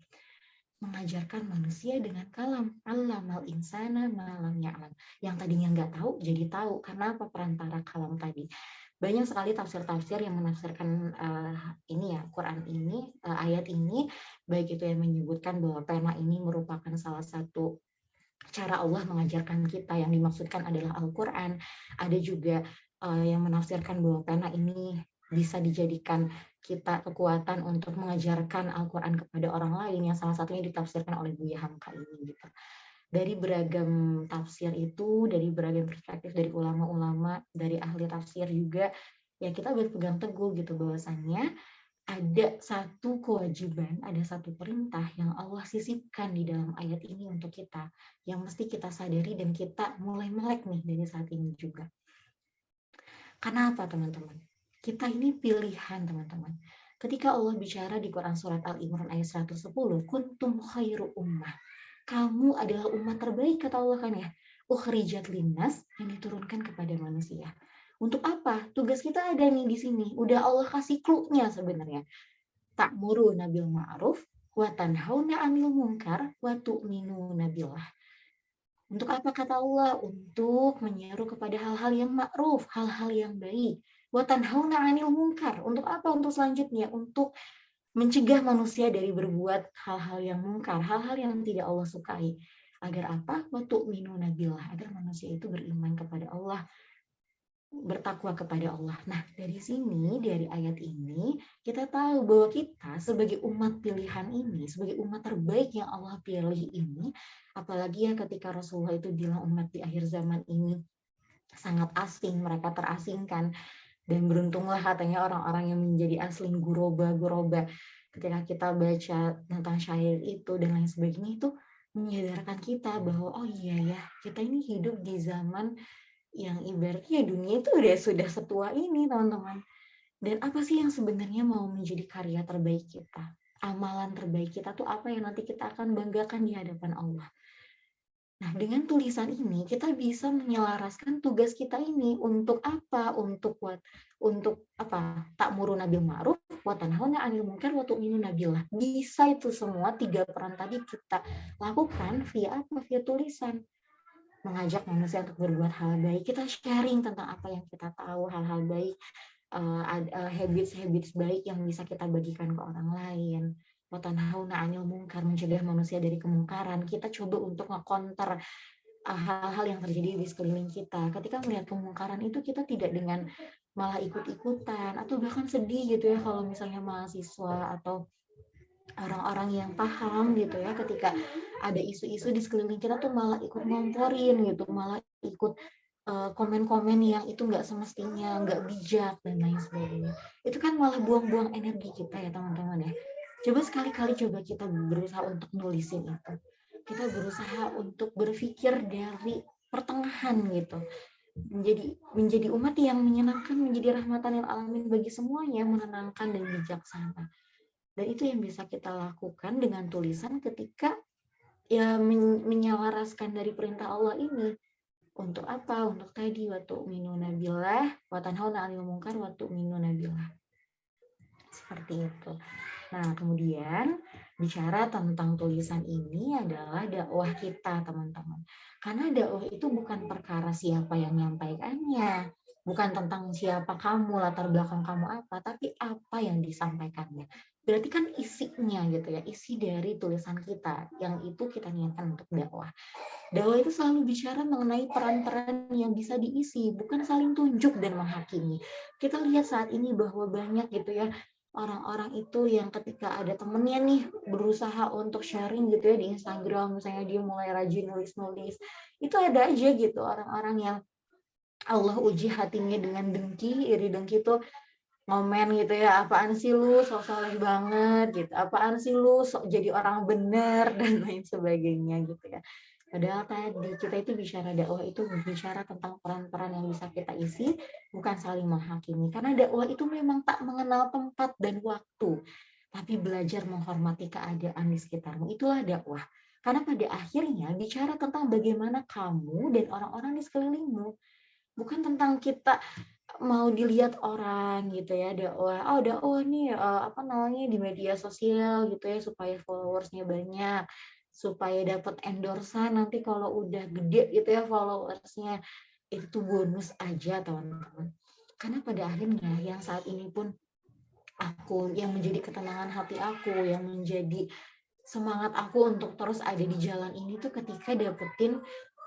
mengajarkan manusia dengan kalam, 'allamal insana ma lam ya'lam. Yang tadinya nggak tahu jadi tahu, karena apa? Perantara kalam tadi. Banyak sekali tafsir-tafsir yang menafsirkan ini ya, Quran ini, ayat ini, baik itu yang menyebutkan bahwa pena ini merupakan salah satu cara Allah mengajarkan kita, yang dimaksudkan adalah Al-Quran. Ada juga yang menafsirkan bahwa pena ini bisa dijadikan kita kekuatan untuk mengajarkan Al-Quran kepada orang lain, yang salah satunya ditafsirkan oleh Buya Hamka ini gitu. Dari beragam tafsir itu, dari beragam perspektif dari ulama-ulama, dari ahli tafsir juga, ya kita berpegang teguh gitu bahwasannya ada satu kewajiban, ada satu perintah yang Allah sisipkan di dalam ayat ini untuk kita, yang mesti kita sadari dan kita mulai melek nih dari saat ini juga. Karena apa teman-teman? Kita ini pilihan teman-teman. Ketika Allah bicara di Quran Surat Al-Imran ayat 110, kuntum khairu ummah. Kamu adalah umat terbaik kata Allah kan ya. Ukhrijat linnas, yang diturunkan kepada manusia. Untuk apa? Tugas kita ada nih di sini. Udah Allah kasih clue-nya sebenarnya. Ta'muruna bil ma'ruf wa tanhauna 'anil munkar wa tu'minuna billah. Untuk apa kata Allah? Untuk menyeru kepada hal-hal yang ma'ruf, hal-hal yang baik. Wa tanhauna 'anil munkar. Untuk apa? Untuk selanjutnya, untuk mencegah manusia dari berbuat hal-hal yang mungkar, hal-hal yang tidak Allah sukai. Agar apa? Wa tu'minuna billah, agar manusia itu beriman kepada Allah, bertakwa kepada Allah. Nah, dari sini, dari ayat ini, kita tahu bahwa kita sebagai umat pilihan ini, sebagai umat terbaik yang Allah pilih ini, apalagi ya ketika Rasulullah itu bilang umat di akhir zaman ini sangat asing, mereka terasingkan, dan beruntunglah katanya orang-orang yang menjadi asling guroba. Ketika kita baca tentang syair itu dan lain sebagainya, itu menyadarkan kita bahwa oh iya ya, kita ini hidup di zaman yang ibaratnya dunia itu sudah setua ini teman-teman. Dan apa sih yang sebenarnya mau menjadi karya terbaik kita? Amalan terbaik kita tuh apa yang nanti kita akan banggakan di hadapan Allah. Nah, dengan tulisan ini kita bisa menyelaraskan tugas kita ini untuk apa? Untuk apa? Ta'muruna bil ma'ruf wa tanhauna 'anil munkar wa tu'minuna billah. Bisa itu semua 3 peran tadi kita lakukan via apa? Via tulisan. Mengajak manusia untuk berbuat hal baik. Kita sharing tentang apa yang kita tahu, hal-hal baik, habits-habits baik yang bisa kita bagikan ke orang lain. Wa tanhauna 'anil munkar, mencegah manusia dari kemungkaran. Kita coba untuk nge-counter hal-hal yang terjadi di sekeliling kita. Ketika melihat kemungkaran itu kita tidak dengan malah ikut-ikutan atau bahkan sedih gitu ya kalau misalnya mahasiswa atau orang-orang yang paham gitu ya ketika ada isu-isu di sekeliling kita tuh malah ikut ngomporin gitu, malah ikut komen-komen yang itu nggak semestinya, nggak bijak dan lain sebagainya. Itu kan malah buang-buang energi kita ya teman-teman ya. Coba sekali-kali coba kita berusaha untuk nulisin itu. Kita berusaha untuk berpikir dari pertengahan gitu. Menjadi umat yang menyenangkan, menjadi rahmatan lil alamin bagi semuanya, menenangkan dan bijaksana. Dan itu yang bisa kita lakukan dengan tulisan ketika ya menyelaraskan dari perintah Allah ini. Untuk apa? Untuk tadi wa tu'minuna billah wa tanhauna 'anil munkar wa tu'minuna billah. Seperti itu. Nah, kemudian bicara tentang tulisan ini adalah dakwah kita, teman-teman. Karena dakwah itu bukan perkara siapa yang menyampaikannya, bukan tentang siapa kamu, latar belakang kamu apa, tapi apa yang disampaikannya. Berarti kan isinya gitu ya, isi dari tulisan kita, yang itu kita niatkan untuk dakwah. Dakwah itu selalu bicara mengenai peran-peran yang bisa diisi, bukan saling tunjuk dan menghakimi. Kita lihat saat ini bahwa banyak gitu ya, orang-orang itu yang ketika ada temennya nih berusaha untuk sharing gitu ya di Instagram, misalnya dia mulai rajin nulis-nulis, itu ada aja gitu orang-orang yang Allah uji hatinya dengan dengki, iri dengki tuh ngomen gitu ya, apaan sih lu sok soleh banget gitu, apaan sih lu sok jadi orang bener dan lain sebagainya gitu ya. Padahal tadi kita itu bicara dakwah itu bicara tentang peran-peran yang bisa kita isi, bukan saling menghakimi. Karena dakwah itu memang tak mengenal tempat dan waktu, tapi belajar menghormati keadaan di sekitarmu. Itulah dakwah. Karena pada akhirnya bicara tentang bagaimana kamu dan orang-orang di sekelilingmu, bukan tentang kita mau dilihat orang gitu ya, dakwah nih apa namanya di media sosial gitu ya supaya followersnya banyak, supaya dapat endorsan nanti kalau udah gede gitu ya followersnya, itu bonus aja teman-teman. Karena pada akhirnya yang saat ini pun aku yang menjadi ketenangan hati aku, yang menjadi semangat aku untuk terus ada di jalan ini tuh ketika dapetin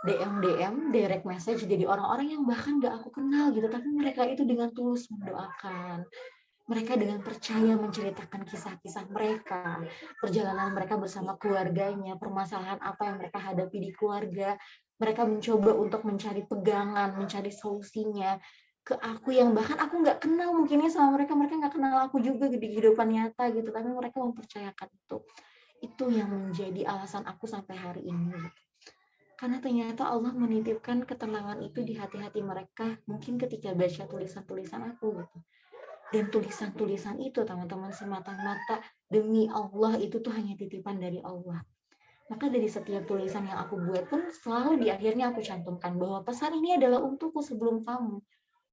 DM, direct message dari orang-orang yang bahkan gak aku kenal gitu, tapi mereka itu dengan tulus mendoakan. Mereka dengan percaya menceritakan kisah-kisah mereka, perjalanan mereka bersama keluarganya, permasalahan apa yang mereka hadapi di keluarga. Mereka mencoba untuk mencari pegangan, mencari solusinya ke aku yang bahkan aku nggak kenal mungkinnya sama mereka, mereka nggak kenal aku juga di kehidupan nyata gitu, tapi mereka mempercayakan itu. Itu yang menjadi alasan aku sampai hari ini. Karena ternyata Allah menitipkan ketenangan itu di hati-hati mereka mungkin ketika baca tulisan-tulisan aku gitu. Dan tulisan-tulisan itu teman-teman semata-mata demi Allah itu tuh hanya titipan dari Allah. Maka dari setiap tulisan yang aku buat pun selalu di akhirnya aku cantumkan bahwa pesan ini adalah untukku sebelum kamu.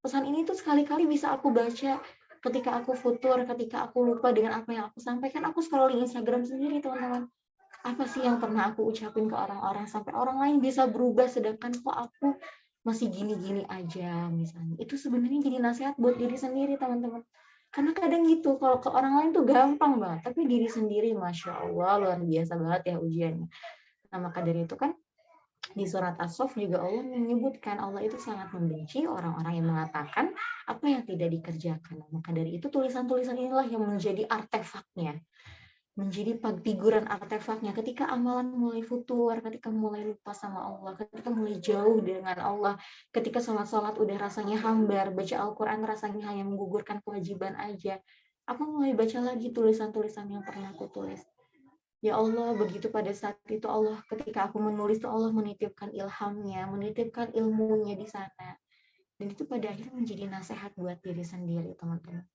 Pesan ini tuh sekali-kali bisa aku baca ketika aku futur, ketika aku lupa dengan apa yang aku sampaikan, aku scrolling Instagram sendiri teman-teman. Apa sih yang pernah aku ucapin ke orang-orang sampai orang lain bisa berubah sedangkan kok aku masih gini-gini aja misalnya. Itu sebenarnya jadi nasihat buat diri sendiri teman-teman. Karena kadang gitu, kalau ke orang lain tuh gampang banget, tapi diri sendiri Masya Allah luar biasa banget ya ujiannya. Nah maka dari itu kan di surat As-Saff juga Allah menyebutkan Allah itu sangat membenci orang-orang yang mengatakan apa yang tidak dikerjakan. Maka dari itu tulisan-tulisan inilah yang menjadi artefaknya, menjadi figuran artefaknya ketika amalan mulai futur, ketika mulai lupa sama Allah, ketika mulai jauh dengan Allah, ketika sholat udah rasanya hambar, baca Al-Quran rasanya hanya menggugurkan kewajiban aja, aku mulai baca lagi tulisan-tulisan yang pernah aku tulis. Ya Allah, begitu pada saat itu Allah, ketika aku menulis itu Allah menitipkan ilhamnya, menitipkan ilmunya di sana. Dan itu pada akhirnya menjadi nasihat buat diri sendiri, teman-teman.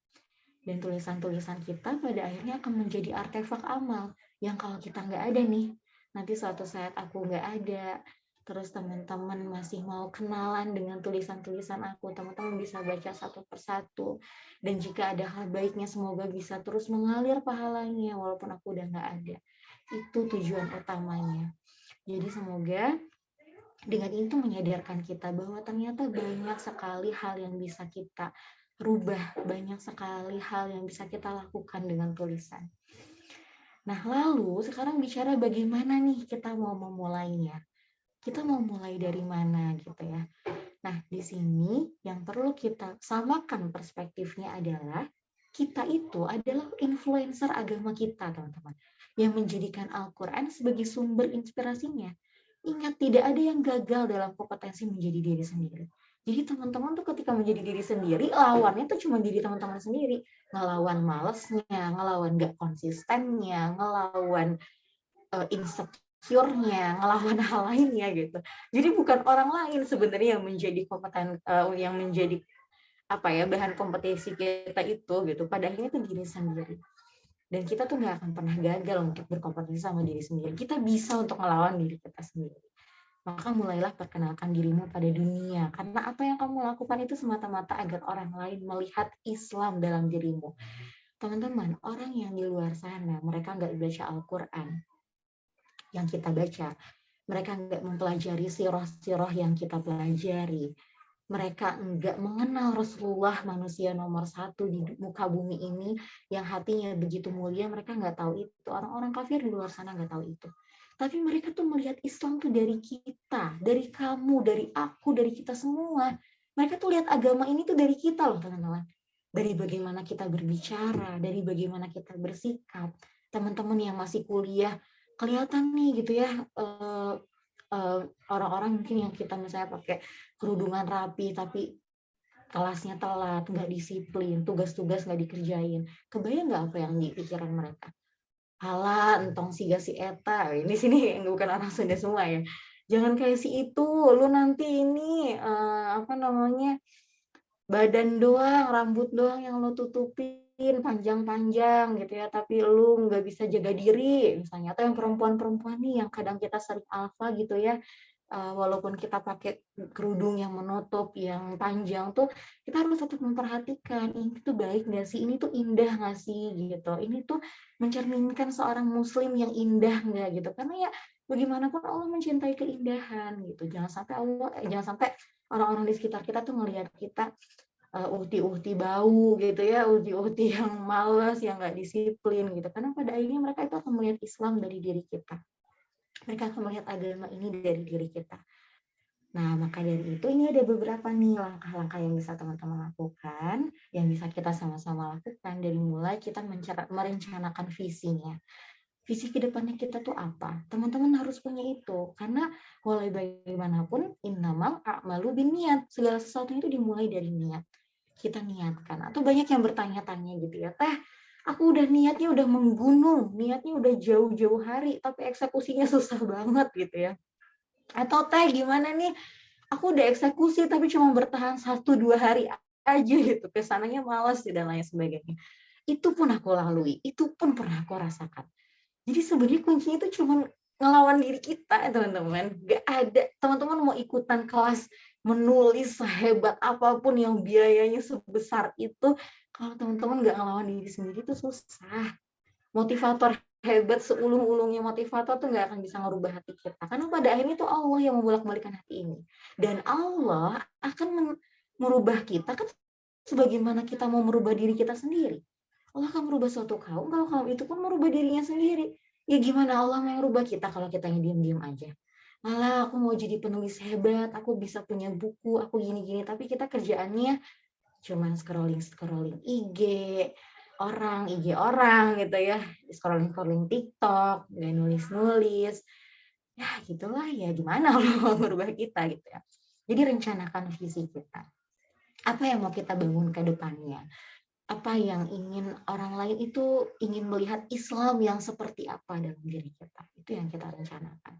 Dan tulisan-tulisan kita pada akhirnya akan menjadi artefak amal yang kalau kita nggak ada nih, nanti suatu saat aku nggak ada, terus teman-teman masih mau kenalan dengan tulisan-tulisan aku, teman-teman bisa baca satu persatu. Dan jika ada hal baiknya, semoga bisa terus mengalir pahalanya walaupun aku udah nggak ada. Itu tujuan utamanya. Jadi semoga dengan itu menyadarkan kita bahwa ternyata banyak sekali hal yang bisa kita rubah, banyak sekali hal yang bisa kita lakukan dengan tulisan. Nah, lalu sekarang bicara bagaimana nih kita mau memulainya. Kita mau mulai dari mana gitu ya. Nah, di sini yang perlu kita samakan perspektifnya adalah kita itu adalah influencer agama kita, teman-teman, yang menjadikan Al-Quran sebagai sumber inspirasinya. Ingat, tidak ada yang gagal dalam kompetensi menjadi diri sendiri. Jadi teman-teman tuh ketika menjadi diri sendiri, lawannya tuh cuma diri teman-teman sendiri. Ngelawan malesnya, ngelawan gak konsistennya, ngelawan insecure-nya, ngelawan hal lainnya gitu. Jadi bukan orang lain sebenarnya yang menjadi yang menjadi bahan kompetisi kita itu gitu. Pada akhirnya itu diri sendiri. Dan kita tuh nggak akan pernah gagal untuk berkompetisi sama diri sendiri. Kita bisa untuk melawan diri kita sendiri. Maka mulailah perkenalkan dirimu pada dunia. Karena apa yang kamu lakukan itu semata-mata agar orang lain melihat Islam dalam dirimu. Teman-teman, orang yang di luar sana, mereka nggak baca Al-Quran yang kita baca. Mereka nggak mempelajari sirah-sirah yang kita pelajari. Mereka enggak mengenal Rasulullah, manusia nomor 1 di muka bumi ini, yang hatinya begitu mulia. Mereka nggak tahu itu. Orang-orang kafir di luar sana nggak tahu itu. Tapi mereka tuh melihat Islam tuh dari kita, dari kamu, dari aku, dari kita semua. Mereka tuh lihat agama ini tuh dari kita loh, teman-teman. Dari bagaimana kita berbicara, dari bagaimana kita bersikap. Teman-teman yang masih kuliah, kelihatan nih gitu ya, orang-orang mungkin yang kita misalnya pakai kerudungan rapi, tapi kelasnya telat, nggak disiplin, tugas-tugas nggak dikerjain. Kebayang nggak apa yang di pikiran mereka? Halah, entong siga si eta. Ini sini bukan orang Sunda semua ya. Jangan kayak si itu, lu nanti ini badan doang, rambut doang yang lu tutupin panjang-panjang gitu ya, tapi lu nggak bisa jaga diri misalnya. Atau yang perempuan-perempuan nih yang kadang kita sering alfa gitu ya, walaupun kita pakai kerudung yang menutup, yang panjang tuh, kita harus tetap memperhatikan ini tuh baik nggak sih, ini tuh indah nggak sih gitu, ini tuh mencerminkan seorang muslim yang indah nggak gitu, karena ya bagaimanapun Allah mencintai keindahan gitu. Jangan sampai orang-orang di sekitar kita tuh ngelihat kita uhti-uhti bau gitu ya, uhti-uhti yang malas, yang nggak disiplin gitu, karena pada akhirnya mereka itu akan melihat Islam dari diri kita. Mereka akan melihat agama ini dari diri kita. Nah, maka dari itu ini ada beberapa nih langkah-langkah yang bisa teman-teman lakukan, yang bisa kita sama-sama lakukan dari mulai kita merencanakan visinya. Visi ke depannya kita tuh apa? Teman-teman harus punya itu, karena walau bagaimanapun innamal a'malu binniyat. Segala sesuatu itu dimulai dari niat. Kita niatkan. Atau banyak yang bertanya-tanya gitu ya, Teh, aku udah niatnya udah menggunung, niatnya udah jauh-jauh hari, tapi eksekusinya susah banget gitu ya. Atau Teh, gimana nih, aku udah eksekusi tapi cuma bertahan 1-2 hari aja gitu, kesananya malas dan lain sebagainya. Itu pun aku lalui, itu pun pernah aku rasakan. Jadi sebenarnya kuncinya itu cuma ngelawan diri kita, teman-teman. Gak ada, teman-teman mau ikutan kelas menulis sehebat apapun yang biayanya sebesar itu, kalau teman-teman gak ngelawan diri sendiri itu susah. Motivator hebat seulung-ulungnya motivator tuh gak akan bisa ngerubah hati kita. Karena pada akhirnya itu Allah yang membolak-balikan hati ini. Dan Allah akan merubah kita kan sebagaimana kita mau merubah diri kita sendiri. Allah akan merubah suatu kaum, kalau kaum itu pun merubah dirinya sendiri. Ya gimana Allah yang merubah kita kalau kita yang diam-diam aja. Malah aku mau jadi penulis hebat, aku bisa punya buku, aku gini-gini, tapi kita kerjaannya cuman scrolling IG orang gitu ya, scrolling TikTok, nggak nulis-nulis. Ya gitulah, ya gimana Allah mau merubah kita gitu ya. Jadi rencanakan visi kita. Apa yang mau kita bangun ke depannya? Apa yang ingin orang lain itu ingin melihat Islam yang seperti apa dalam diri kita. Itu yang kita rencanakan.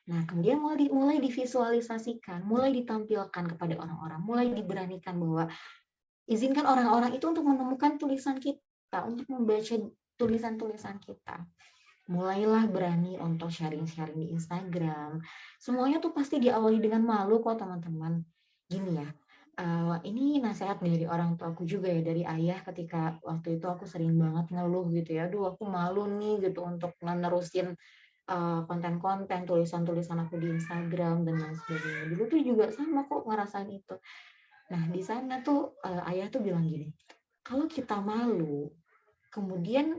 Nah, kemudian mulai divisualisasikan, mulai ditampilkan kepada orang-orang, mulai diberanikan bahwa izinkan orang-orang itu untuk menemukan tulisan kita, untuk membaca tulisan-tulisan kita. Mulailah berani untuk sharing-sharing di Instagram. Semuanya tuh pasti diawali dengan malu kok teman-teman. Gini ya, ini nasihat dari orang tuaku juga ya, dari ayah ketika waktu itu aku sering banget ngeluh gitu ya. Aduh, aku malu nih gitu untuk nerusin konten-konten, tulisan-tulisan aku di Instagram dan lain sebagainya. Dulu tuh juga sama kok ngerasain itu. Nah, di sana tuh ayah tuh bilang gini, kalau kita malu, kemudian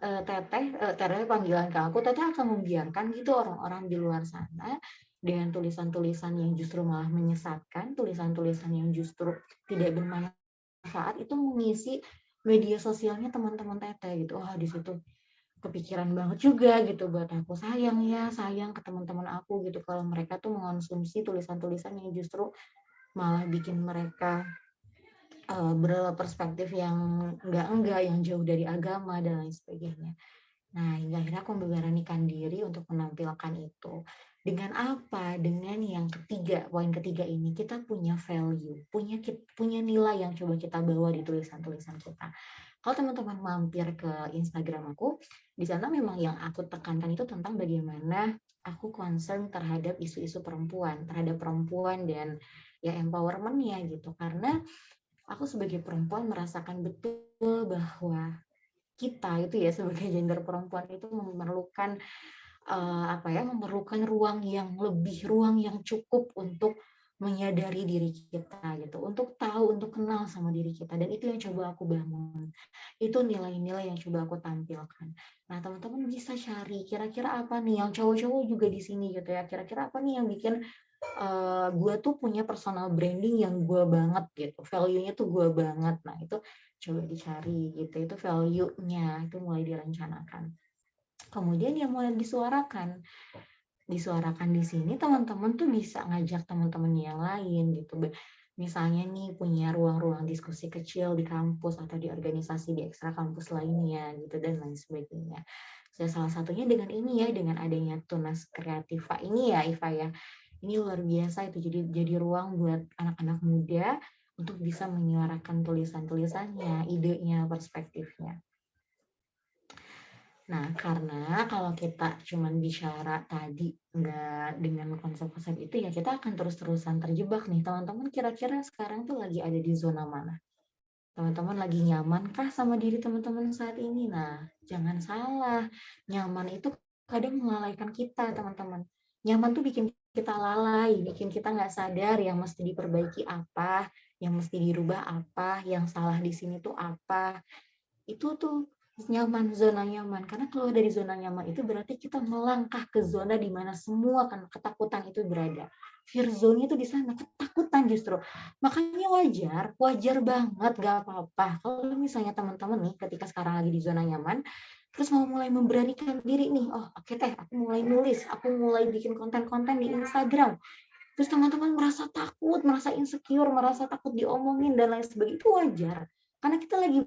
teteh panggilan ke aku, teteh akan membiarkan gitu orang-orang di luar sana dengan tulisan-tulisan yang justru malah menyesatkan, tulisan-tulisan yang justru tidak bermanfaat itu mengisi media sosialnya teman-teman teteh gitu. Wah, di situ kepikiran banget juga gitu buat aku, sayang ke teman-teman aku gitu kalau mereka tuh mengonsumsi tulisan-tulisan yang justru malah bikin mereka berperspektif yang enggak yang jauh dari agama dan lain sebagainya. Nah, hingga akhirnya aku memberanikan diri untuk menampilkan itu. Dengan apa? Dengan yang ketiga, poin ketiga ini, kita punya value, punya nilai yang coba kita bawa di tulisan-tulisan kita. Kalau teman-teman mampir ke Instagram aku, di sana memang yang aku tekankan itu tentang bagaimana aku concern terhadap isu-isu perempuan, terhadap perempuan dan ya empowerment-nya gitu. Karena aku sebagai perempuan merasakan betul bahwa kita itu ya sebagai gender perempuan itu memerlukan memerlukan ruang yang cukup untuk menyadari diri kita gitu, untuk tahu, untuk kenal sama diri kita, dan itu yang coba aku bangun. Itu nilai-nilai yang coba aku tampilkan. Nah, teman-teman bisa cari kira-kira apa nih yang cowok-cowok juga di sini gitu ya. Kira-kira apa nih yang bikin gue tuh punya personal branding yang gue banget gitu, value-nya tuh gue banget. Nah, itu coba dicari gitu, itu value-nya, itu mulai direncanakan. Kemudian yang mulai disuarakan di sini teman-teman tuh bisa ngajak teman-teman yang lain gitu. Misalnya nih punya ruang-ruang diskusi kecil di kampus atau di organisasi di ekstra kampus lainnya gitu dan lain sebagainya. Salah satunya dengan ini ya, dengan adanya Tunas Kreativa ini ya Iva ya. Ini luar biasa itu, jadi ruang buat anak-anak muda untuk bisa menyuarakan tulisan-tulisannya, idenya, perspektifnya. Nah, karena kalau kita cuman bicara tadi nggak dengan konsep-konsep itu ya kita akan terus-terusan terjebak nih. Teman-teman kira-kira sekarang tuh lagi ada di zona mana? Teman-teman lagi nyaman kah sama diri teman-teman saat ini? Nah, jangan salah. Nyaman itu kadang melalaikan kita, teman-teman. Nyaman tuh bikin kita lalai, bikin kita nggak sadar yang mesti diperbaiki apa, yang mesti dirubah apa, yang salah di sini tuh apa. Itu tuh nyaman, zona nyaman. Karena kalau dari zona nyaman itu berarti kita melangkah ke zona di mana semua kan ketakutan itu berada. Fear zone itu di sana, ketakutan justru. Makanya wajar banget, gak apa-apa. Kalau misalnya teman-teman nih ketika sekarang lagi di zona nyaman, terus mau mulai memberanikan diri nih, oh oke teh, aku mulai nulis, aku mulai bikin konten-konten di Instagram. Terus teman-teman merasa takut, merasa insecure, merasa takut diomongin dan lain sebagainya, itu wajar. Karena kita lagi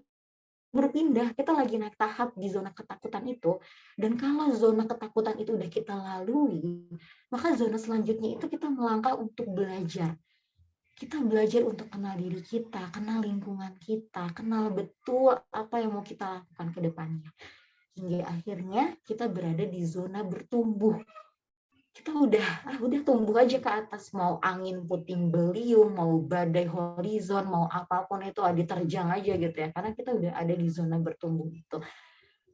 berpindah, kita lagi naik tahap di zona ketakutan itu, dan kalau zona ketakutan itu udah kita lalui, maka zona selanjutnya itu kita melangkah untuk belajar. Kita belajar untuk kenal diri kita, kenal lingkungan kita, kenal betul apa yang mau kita lakukan ke depannya. Hingga akhirnya kita berada di zona bertumbuh. Kita udah tumbuh aja ke atas, mau angin puting beliung, mau badai horizon, mau apapun itu diterjang aja gitu ya, karena kita udah ada di zona bertumbuh itu.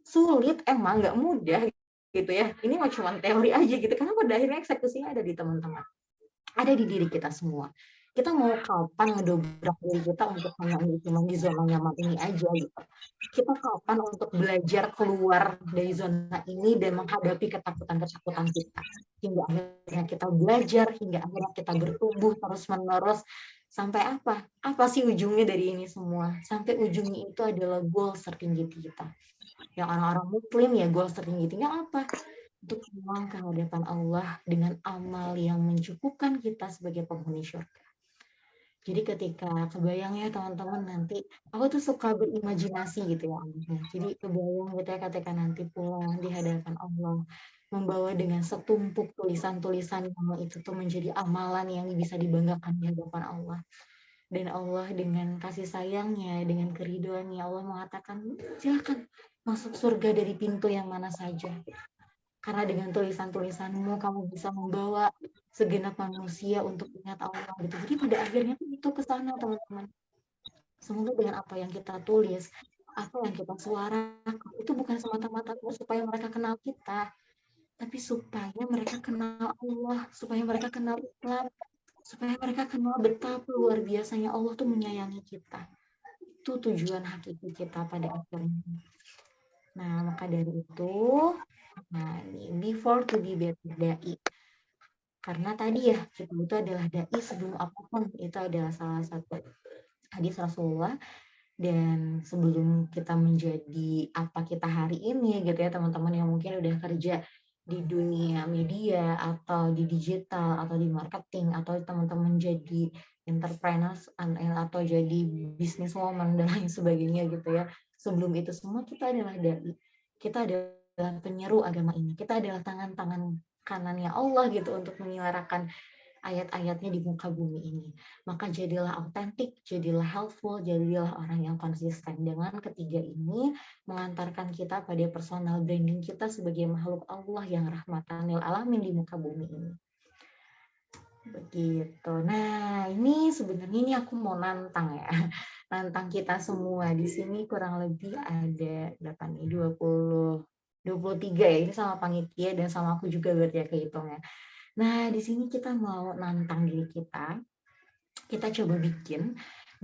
Sulit emang, nggak mudah gitu ya, ini mah cuma teori aja gitu, karena pada akhirnya eksekusinya ada di teman-teman, ada di diri kita semua. Kita mau kapan ngedobrak diri kita untuk hanya cuma di zona nyaman ini aja gitu. Kita kapan untuk belajar keluar dari zona ini dan menghadapi ketakutan-ketakutan kita. Hingga akhirnya kita belajar, hingga akhirnya kita bertumbuh terus-menerus. Sampai apa? Apa sih ujungnya dari ini semua? Sampai ujungnya itu adalah goal tertinggi kita. Yang orang-orang muslim ya goal tertinggi-tingginya apa? Untuk pulang ke hadapan Allah dengan amal yang mencukupkan kita sebagai penghuni syurga. Jadi ketika kebayang ya teman-teman nanti, aku tuh suka berimajinasi gitu ya anaknya. Jadi kebayang gitu ya ketika nanti pulang di hadapan Allah, membawa dengan setumpuk tulisan-tulisan yang itu tuh menjadi amalan yang bisa dibanggakan di hadapan Allah. Dan Allah dengan kasih sayangnya, dengan keriduannya, Allah mengatakan, silakan masuk surga dari pintu yang mana saja. Karena dengan tulisan-tulisanmu kamu bisa membawa segenap manusia untuk ingat Allah gitu. Jadi pada akhirnya itu ke sana teman-teman. Semoga dengan apa yang kita tulis, apa yang kita suarakan, itu bukan semata-mata supaya mereka kenal kita, tapi supaya mereka kenal Allah, supaya mereka kenal Islam, supaya mereka kenal betapa luar biasanya Allah tuh menyayangi kita. Itu tujuan hakiki kita pada akhirnya. Nah, maka dari itu, nah ini before to be better dai. Karena tadi ya, kita itu adalah dai sebelum apapun. Itu adalah salah satu hadis Rasulullah. Dan sebelum kita menjadi apa kita hari ini gitu ya, teman-teman yang mungkin udah kerja di dunia media atau di digital atau di marketing atau teman-teman jadi entrepreneurs atau jadi businesswoman dan lain sebagainya gitu ya. Sebelum itu semua kita adalah dai. Kita adalah penyeru agama ini. Kita adalah tangan-tangan kanannya Allah gitu untuk menyuarakan ayat-ayatnya di muka bumi ini. Maka jadilah autentik, jadilah helpful, jadilah orang yang konsisten. Dengan ketiga ini mengantarkan kita pada personal branding kita sebagai makhluk Allah yang rahmatan lil alamin di muka bumi ini. Begitu. Nah, ini sebenarnya ini aku mau nantang ya. Nantang kita semua. Di sini kurang lebih ada berapa nih? 23 ya. Ini sama panitia dan sama aku juga berarti ya kehitungnya. Nah, di sini kita mau nantang diri kita. Kita coba bikin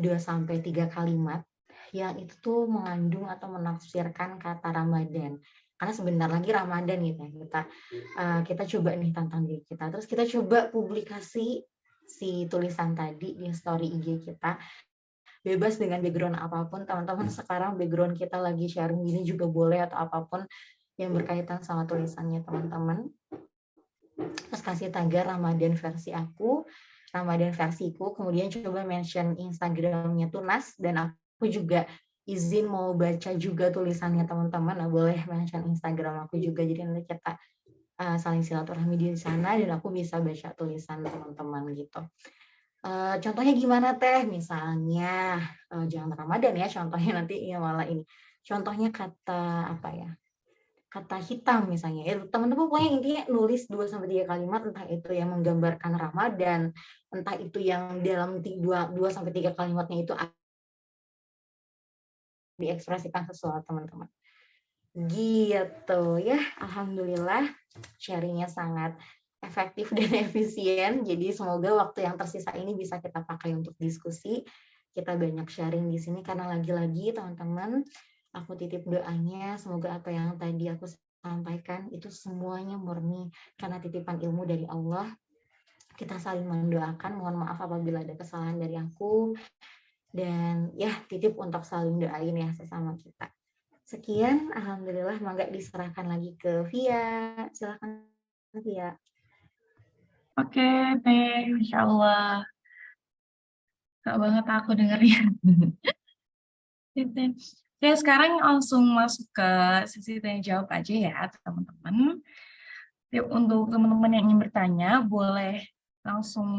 2-3 kalimat yang itu tuh mengandung atau menafsirkan kata Ramadan. Karena sebentar lagi Ramadan gitu ya. Kita coba nih tantang diri kita. Terus kita coba publikasi si tulisan tadi di story IG kita. Bebas dengan background apapun, teman-teman. Sekarang background kita lagi sharing gini juga boleh atau apapun yang berkaitan sama tulisannya teman-teman. Terus kasih tagar Ramadan versi aku, Ramadan versiku, kemudian coba mention Instagramnya Tunas, dan aku juga izin mau baca juga tulisannya teman-teman. Nah, boleh mention Instagram aku juga, jadi nanti kita saling silaturahmi di sana dan aku bisa baca tulisan teman-teman gitu. Contohnya gimana teh? Misalnya jangan Ramadan ya, contohnya nanti ya malah ini. Contohnya kata apa ya? Kata hitam misalnya, ya teman-teman pokoknya intinya nulis 2-3 kalimat, entah itu yang menggambarkan Ramadan, entah itu yang dalam 2-3 kalimatnya itu diekspresikan sesuatu teman-teman. Gitu ya, alhamdulillah sharingnya sangat efektif dan efisien. Jadi semoga waktu yang tersisa ini bisa kita pakai untuk diskusi. Kita banyak sharing di sini karena lagi-lagi teman-teman, aku titip doanya semoga apa yang tadi aku sampaikan itu semuanya murni karena titipan ilmu dari Allah. Kita saling mendoakan, mohon maaf apabila ada kesalahan dari aku, dan ya titip untuk saling doain ya sesama kita. Sekian, alhamdulillah, mangga diserahkan lagi ke Via. Silakan Via. Oke, Teh, Insya Allah. Gak banget aku dengernya. Oke, sekarang langsung masuk ke sesi tanya jawab aja ya, teman-teman. Untuk teman-teman yang ingin bertanya, boleh langsung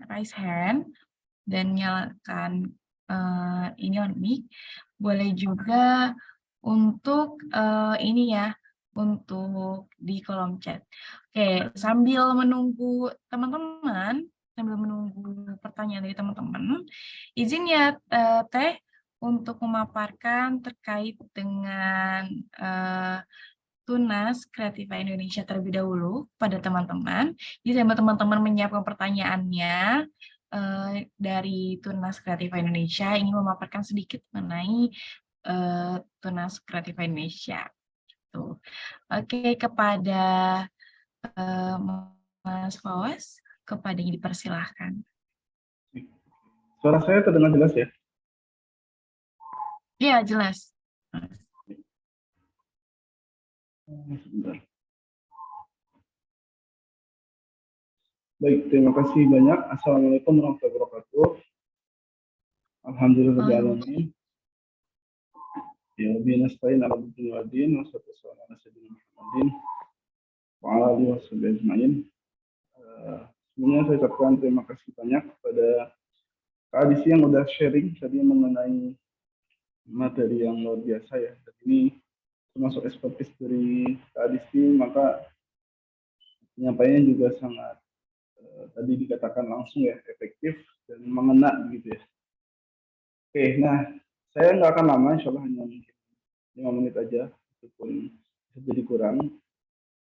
raise hand dan nyalakan ini on mic. Boleh juga untuk ini ya, untuk di kolom chat. Oke, sambil menunggu teman-teman, sambil menunggu pertanyaan dari teman-teman, izin ya Teh untuk memaparkan terkait dengan Tunas Kreativa Indonesia terlebih dahulu pada teman-teman. Jadi sambil teman-teman menyiapkan pertanyaannya dari Tunas Kreativa Indonesia, ingin memaparkan sedikit mengenai Tunas Kreativa Indonesia. Tuh. Oke, kepada Mas Fawaz, kepadanya dipersilahkan. Suara saya terdengar jelas ya? Iya, jelas. Sebentar. Baik, terima kasih banyak. Assalamualaikum warahmatullahi wabarakatuh. Alhamdulillahirrahmanirrahim. Ya, binastain ala bidin wa din, wa sallallahu ala sayyidina Muhammadin, wa ala alihi wa sahbihi ajma'in. Sebelumnya saya ucapkan terima kasih banyak kepada Kak Adisi yang udah sharing tadi mengenai materi yang luar biasa ya. Dan ini termasuk ekspertis dari Kak Adisi, maka penyampaiannya juga sangat tadi dikatakan langsung ya, efektif dan mengena gitu ya. Oke, nah saya nggak akan lama, insya Allah hanya mungkin 5 menit aja, meskipun bisa jadi kurang.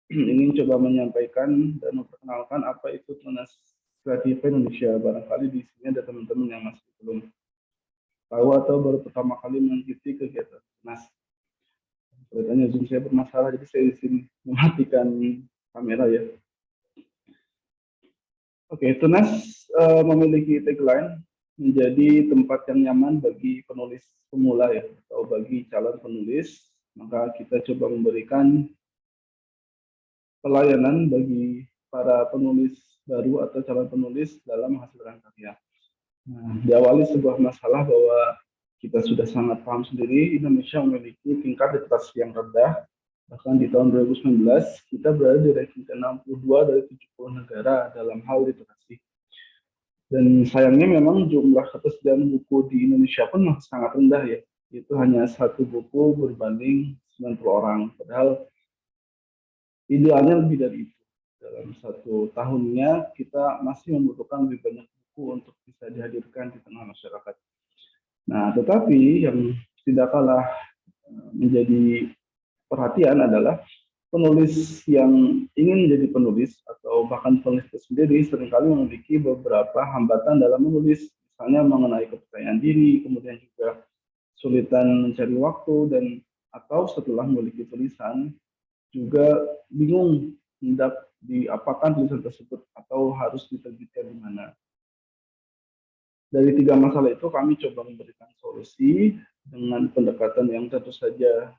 Ingin coba menyampaikan dan memperkenalkan apa itu Tunas Kreatif Indonesia. Barangkali di sini ada teman-teman yang masih belum tahu atau baru pertama kali mengikuti kegiatan Tunas. Kelihatannya Zoom saya bermasalah, jadi saya di sini mematikan kamera ya. Oke, Tunas memiliki tagline menjadi tempat yang nyaman bagi penulis pemula ya, atau bagi calon penulis. Maka kita coba memberikan pelayanan bagi para penulis baru atau calon penulis dalam menghasilkan karya. Nah, diawali sebuah masalah bahwa kita sudah sangat paham sendiri, Indonesia memiliki tingkat literasi yang rendah. Bahkan di tahun 2019, kita berada di ranking ke-62 dari 70 negara dalam hal literasi. Dan sayangnya memang jumlah ketersediaan buku di Indonesia pun masih sangat rendah ya. Itu hanya 1 buku berbanding 90 orang. Padahal idealnya lebih dari itu. Dalam 1 tahunnya kita masih membutuhkan lebih banyak buku untuk bisa dihadirkan di tengah masyarakat. Nah, tetapi yang tidak kalah menjadi perhatian adalah penulis yang ingin menjadi penulis atau bahkan penulis itu sendiri seringkali memiliki beberapa hambatan dalam menulis, misalnya mengenai kepercayaan diri, kemudian juga kesulitan mencari waktu, dan atau setelah memiliki tulisan juga bingung hendak diapakan tulisan tersebut atau harus diterbitkan di mana. Dari 3 masalah itu kami coba memberikan solusi dengan pendekatan yang tentu saja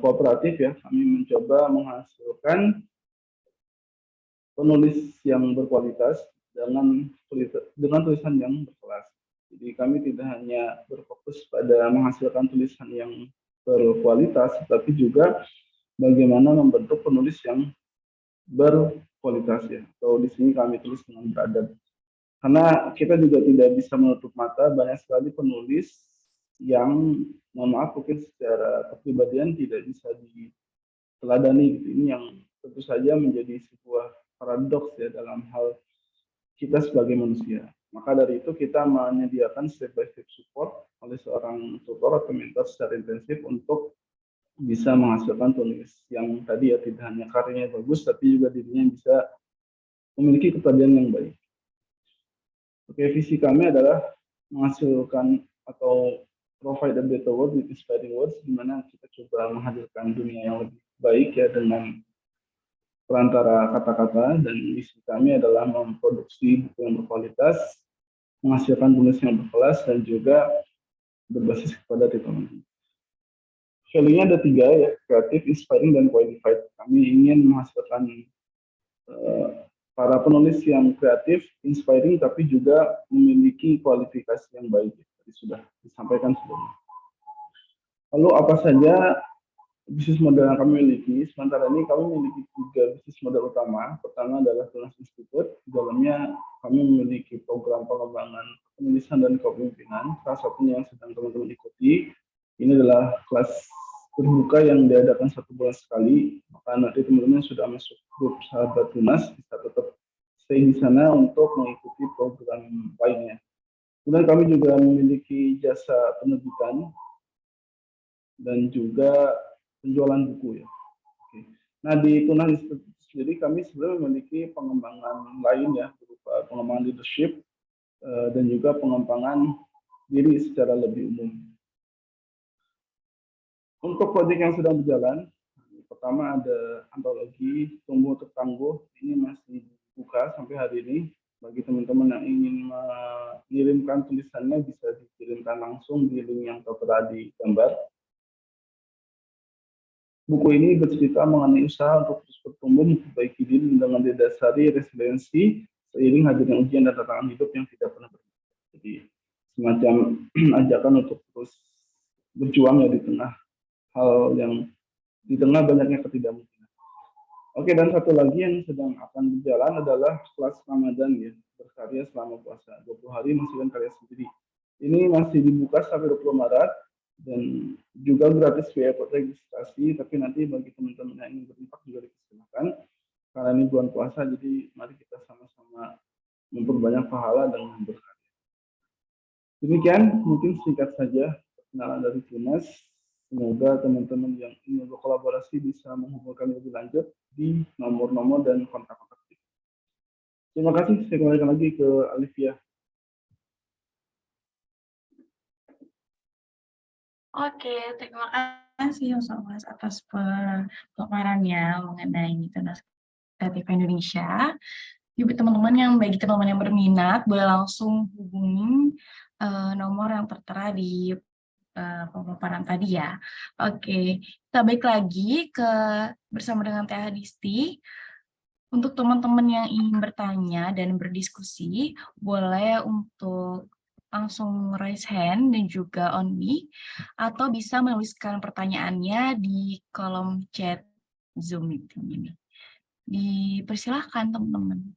kooperatif ya. Kami mencoba menghasilkan penulis yang berkualitas dengan tulisan yang berkelas. Jadi kami tidak hanya berfokus pada menghasilkan tulisan yang berkualitas, tapi juga bagaimana membentuk penulis yang berkualitas ya, atau di sini kami tulis dengan beradab. Karena kita juga tidak bisa menutup mata banyak sekali penulis yang, mohon maaf, mungkin secara kepribadian tidak bisa diteladani gitu. Ini yang tentu saja menjadi sebuah paradoks ya dalam hal kita sebagai manusia. Maka dari itu kita menyediakan step by step support oleh seorang tutor atau mentor secara intensif untuk bisa menghasilkan tulis yang tadi ya tidak hanya karyanya bagus, tapi juga dirinya bisa memiliki kepribadian yang baik. Oke, visi kami adalah menghasilkan atau provide a better world with inspiring words, di mana kita coba menghadirkan dunia yang lebih baik ya dengan perantara kata-kata, dan misi kami adalah memproduksi buku yang berkualitas, menghasilkan tulis yang berkelas, dan juga berbasis kepada teknologi. Value-nya ada 3 ya, kreatif, inspiring, dan qualified. Kami ingin menghasilkan para penulis yang kreatif, inspiring, tapi juga memiliki kualifikasi yang baik. Tadi sudah disampaikan sebelumnya. Lalu apa saja bisnis model yang kami miliki? Sementara ini kami memiliki 3 bisnis model utama. Pertama adalah Tunas Institute. Di dalamnya kami memiliki program pengembangan penulisan dan kepemimpinan. Salah satunya yang sedang teman-teman ikuti, ini adalah kelas terbuka yang diadakan 1 bulan sekali. Maka nanti teman-teman sudah masuk grup sahabat Tunas bisa tetap stay di sana untuk mengikuti program lainnya. Kemudian kami juga memiliki jasa penerbitan dan juga penjualan buku ya. Oke. Nah, di Tunas Institute sendiri kami sebenarnya memiliki pengembangan lain ya, berupa pengembangan leadership dan juga pengembangan diri secara lebih umum. Untuk proyek yang sedang berjalan, pertama ada antologi Tumbuh Untuk Tangguh. Ini masih dibuka sampai hari ini. Bagi teman-teman yang ingin mengirimkan tulisannya bisa dikirimkan langsung di link yang tertera di gambar. Buku ini bercerita mengenai usaha untuk terus bertumbuh, memperbaiki diri dengan didasari resiliensi seiring hadirnya ujian dan tantangan hidup yang tidak pernah berhenti. Jadi semacam ajakan untuk terus berjuang ya di tengah hal yang di tengah banyaknya ketidakmungkinan. Oke, dan satu lagi yang sedang akan berjalan adalah kelas Ramadan ya, berkarya selama puasa 20 hari menghasilkan karya sendiri. Ini masih dibuka sampai 20 Maret dan juga gratis via registrasi, tapi nanti bagi teman-teman yang ingin berinfak juga dipersilakan karena ini bulan puasa, jadi mari kita sama-sama memperbanyak pahala dengan berkarya. Demikian mungkin singkat saja perkenalan dari Tunas. Semoga teman-teman yang ingin berkolaborasi bisa menghubungkan lebih lanjut di nomor-nomor dan kontak-kontak. Terima kasih. Saya kembalikan lagi ke Alivia. Oke, terima kasih Mas atas pemaparannya mengenai Tunas Kreatif Indonesia. Bagi teman-teman yang berminat boleh langsung hubungi nomor yang tertera di pemaparan tadi ya. Oke, kita balik lagi bersama dengan Teh Hadisti. Untuk teman-teman yang ingin bertanya dan berdiskusi, boleh untuk langsung raise hand dan juga on mic, atau bisa menuliskan pertanyaannya di kolom chat Zoom meeting ini. Dipersilahkan teman-teman.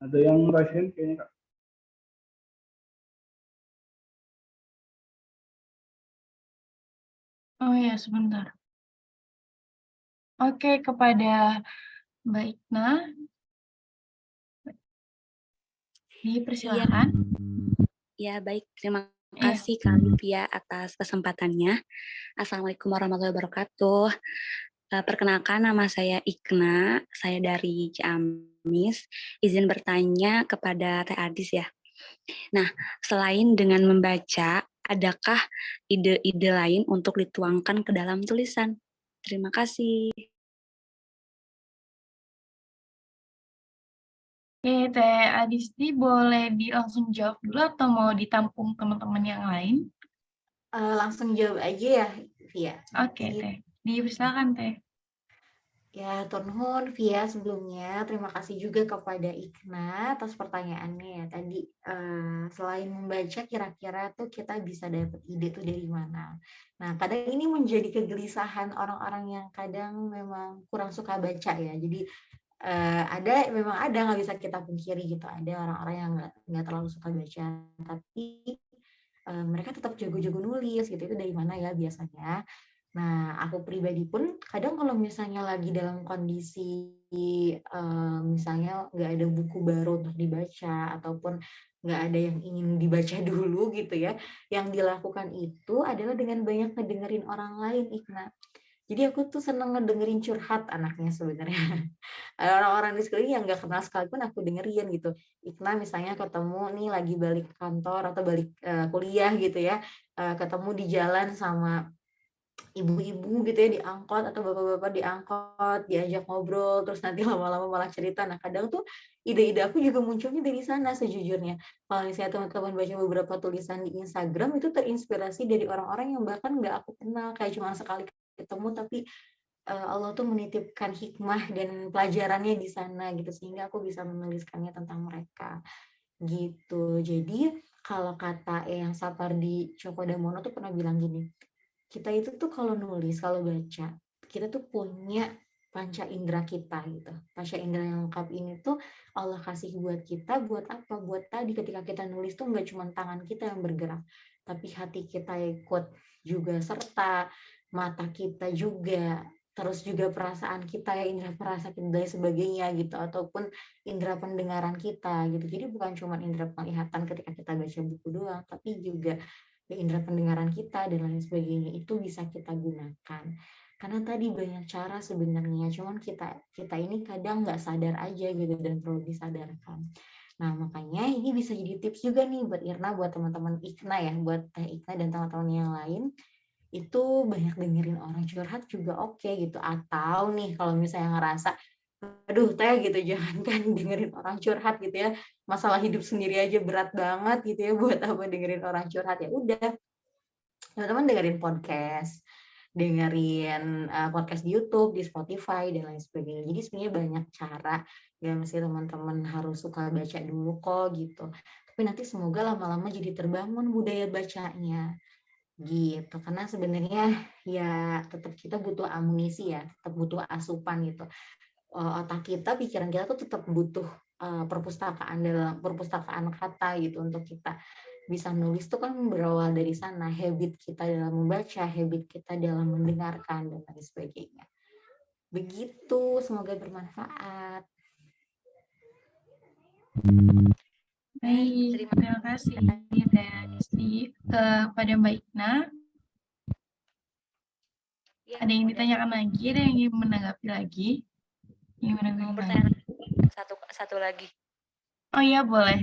Ada yang raise hand kayaknya, Kak. Oh ya, sebentar. Oke, kepada Mbak Ikna, dipersilahkan. Ya, baik. Terima Iya. kasih Kak Livia atas kesempatannya. Assalamualaikum warahmatullahi wabarakatuh. Perkenalkan, nama saya Ikna, saya dari Ciamis. Izin bertanya kepada Teh Adis ya. Nah, selain dengan membaca, adakah ide-ide lain untuk dituangkan ke dalam tulisan? Terima kasih. Oke, Teh Adisti boleh langsung jawab dulu atau mau ditampung teman-teman yang lain? Langsung jawab aja ya, Via. Oke, Teh. Dipersilakan, Teh. Ya, Turnuhun Via sebelumnya terima kasih juga kepada Ikna atas pertanyaannya ya tadi. Selain membaca, kira-kira tuh kita bisa dapat ide tuh dari mana? Nah, kadang ini menjadi kegelisahan orang-orang yang kadang memang kurang suka baca ya. Jadi memang ada nggak bisa kita pungkiri gitu. Ada orang-orang yang nggak terlalu suka baca, tapi mereka tetap jago-jago nulis gitu. Itu dari mana ya biasanya? Nah, aku pribadi pun kadang kalau misalnya lagi dalam kondisi misalnya nggak ada buku baru untuk dibaca ataupun nggak ada yang ingin dibaca dulu gitu ya, yang dilakukan itu adalah dengan banyak ngedengerin orang lain, Ikna. Jadi aku tuh seneng ngedengerin curhat anaknya sebenarnya. Orang-orang di sekeliling yang nggak kenal sekalipun aku dengerin gitu. Ikna misalnya ketemu nih lagi balik kantor atau balik kuliah gitu ya, ketemu di jalan sama ibu-ibu gitu ya di angkot atau bapak-bapak di angkot, diajak ngobrol, terus nanti lama-lama malah cerita. Nah, kadang tuh ide-ide aku juga munculnya dari sana sejujurnya. Kalau misalnya teman-teman baca beberapa tulisan di Instagram, itu terinspirasi dari orang-orang yang bahkan nggak aku kenal, kayak cuma sekali ketemu, tapi Allah tuh menitipkan hikmah dan pelajarannya di sana gitu, sehingga aku bisa menuliskannya tentang mereka gitu. Jadi kalau kata Eyang Sapardi Djokodamono tuh pernah bilang gini, kita itu tuh kalau nulis, kalau baca, kita tuh punya panca indera kita gitu. Panca indera yang lengkap ini tuh Allah kasih buat kita, buat apa? Buat tadi ketika kita nulis tuh nggak cuma tangan kita yang bergerak, tapi hati kita ikut juga serta, mata kita juga, terus juga perasaan kita ya, indera perasa kita dan sebagainya gitu, ataupun indera pendengaran kita gitu. Jadi bukan cuma indera penglihatan ketika kita baca buku doang, tapi juga indera pendengaran kita dan lain sebagainya itu bisa kita gunakan. Karena tadi banyak cara sebenarnya, cuman kita ini kadang nggak sadar aja gitu dan perlu disadarkan. Nah, makanya ini bisa jadi tips juga nih buat Irna, buat teman-teman Ikna ya, buat Teh Ikna dan teman-teman yang lain, itu banyak dengerin orang curhat juga oke gitu. Atau nih kalau misalnya ngerasa, aduh Teh gitu, jangankan dengerin orang curhat gitu ya, masalah hidup sendiri aja berat banget gitu ya, buat apa dengerin orang curhat, ya udah teman-teman dengerin podcast di YouTube, di Spotify dan lain sebagainya. Jadi sebenarnya banyak cara, ya mesti teman-teman harus suka baca dulu kok gitu. Tapi nanti semoga lama-lama jadi terbangun budaya bacanya gitu. Karena sebenarnya ya tetap kita butuh amunisi ya, tetap butuh asupan gitu. Otak kita, pikiran kita tuh tetap butuh perpustakaan kata gitu untuk kita bisa nulis tuh kan berawal dari sana, habit kita dalam membaca, habit kita dalam mendengarkan, dan lain sebagainya. Begitu, semoga bermanfaat. Baik, terima kasih Teh Adisti. Kepada Mbak Ikna, ada yang ditanyakan lagi, ada yang ingin menanggapi lagi? Ingin Mau menanggapi bertanya lagi? satu lagi. Oh iya, boleh.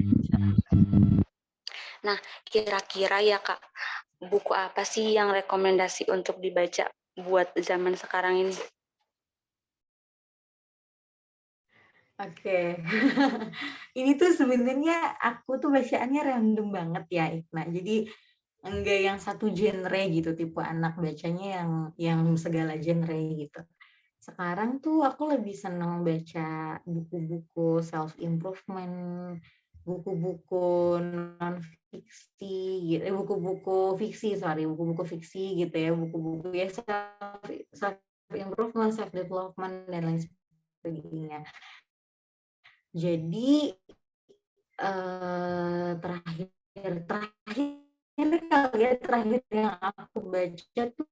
Nah, kira-kira ya Kak, buku apa sih yang rekomendasi untuk dibaca buat zaman sekarang ini? Oke. Ini tuh sebenarnya aku tuh bacaannya random banget ya, Ikna. Jadi enggak yang satu genre gitu, tipe anak bacanya yang segala genre gitu. Sekarang tuh aku lebih senang baca buku-buku self improvement, buku-buku non fiksi gitu, buku-buku fiksi gitu ya, buku-buku ya self improvement, self development dan lain sebagainya. Jadi terakhir yang aku baca tuh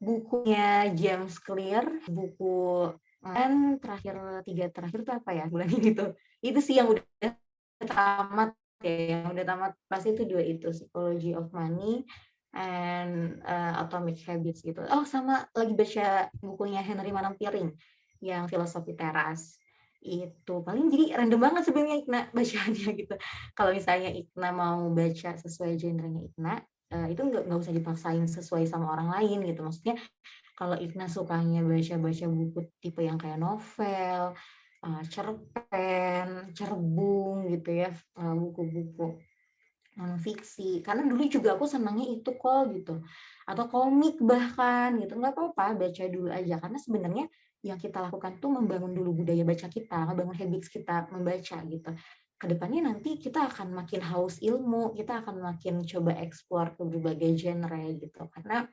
bukunya James Clear, buku kan terakhir tuh apa ya bulan ini tuh, itu sih yang udah tamat ya, yang udah tamat pasti itu dua itu, Psychology of Money and Atomic Habits gitu. Oh, sama lagi baca bukunya Henry Manampiring yang Filosofi Teras. Itu paling jadi random banget sebenarnya Ikna bacaannya gitu. Kalau misalnya Ikna mau baca sesuai genrenya Ikna, itu nggak usah dipaksain sesuai sama orang lain gitu. Maksudnya kalau Ikna sukanya baca-baca buku tipe yang kayak novel, cerpen, cerbung gitu ya, buku-buku non fiksi. Karena dulu juga aku senangnya itu kok gitu. Atau komik bahkan gitu. Nggak apa-apa, baca dulu aja. Karena sebenarnya yang kita lakukan tuh membangun dulu budaya baca kita, membangun habits kita membaca gitu. Kedepannya nanti kita akan makin haus ilmu, kita akan makin coba explore ke berbagai genre gitu. Karena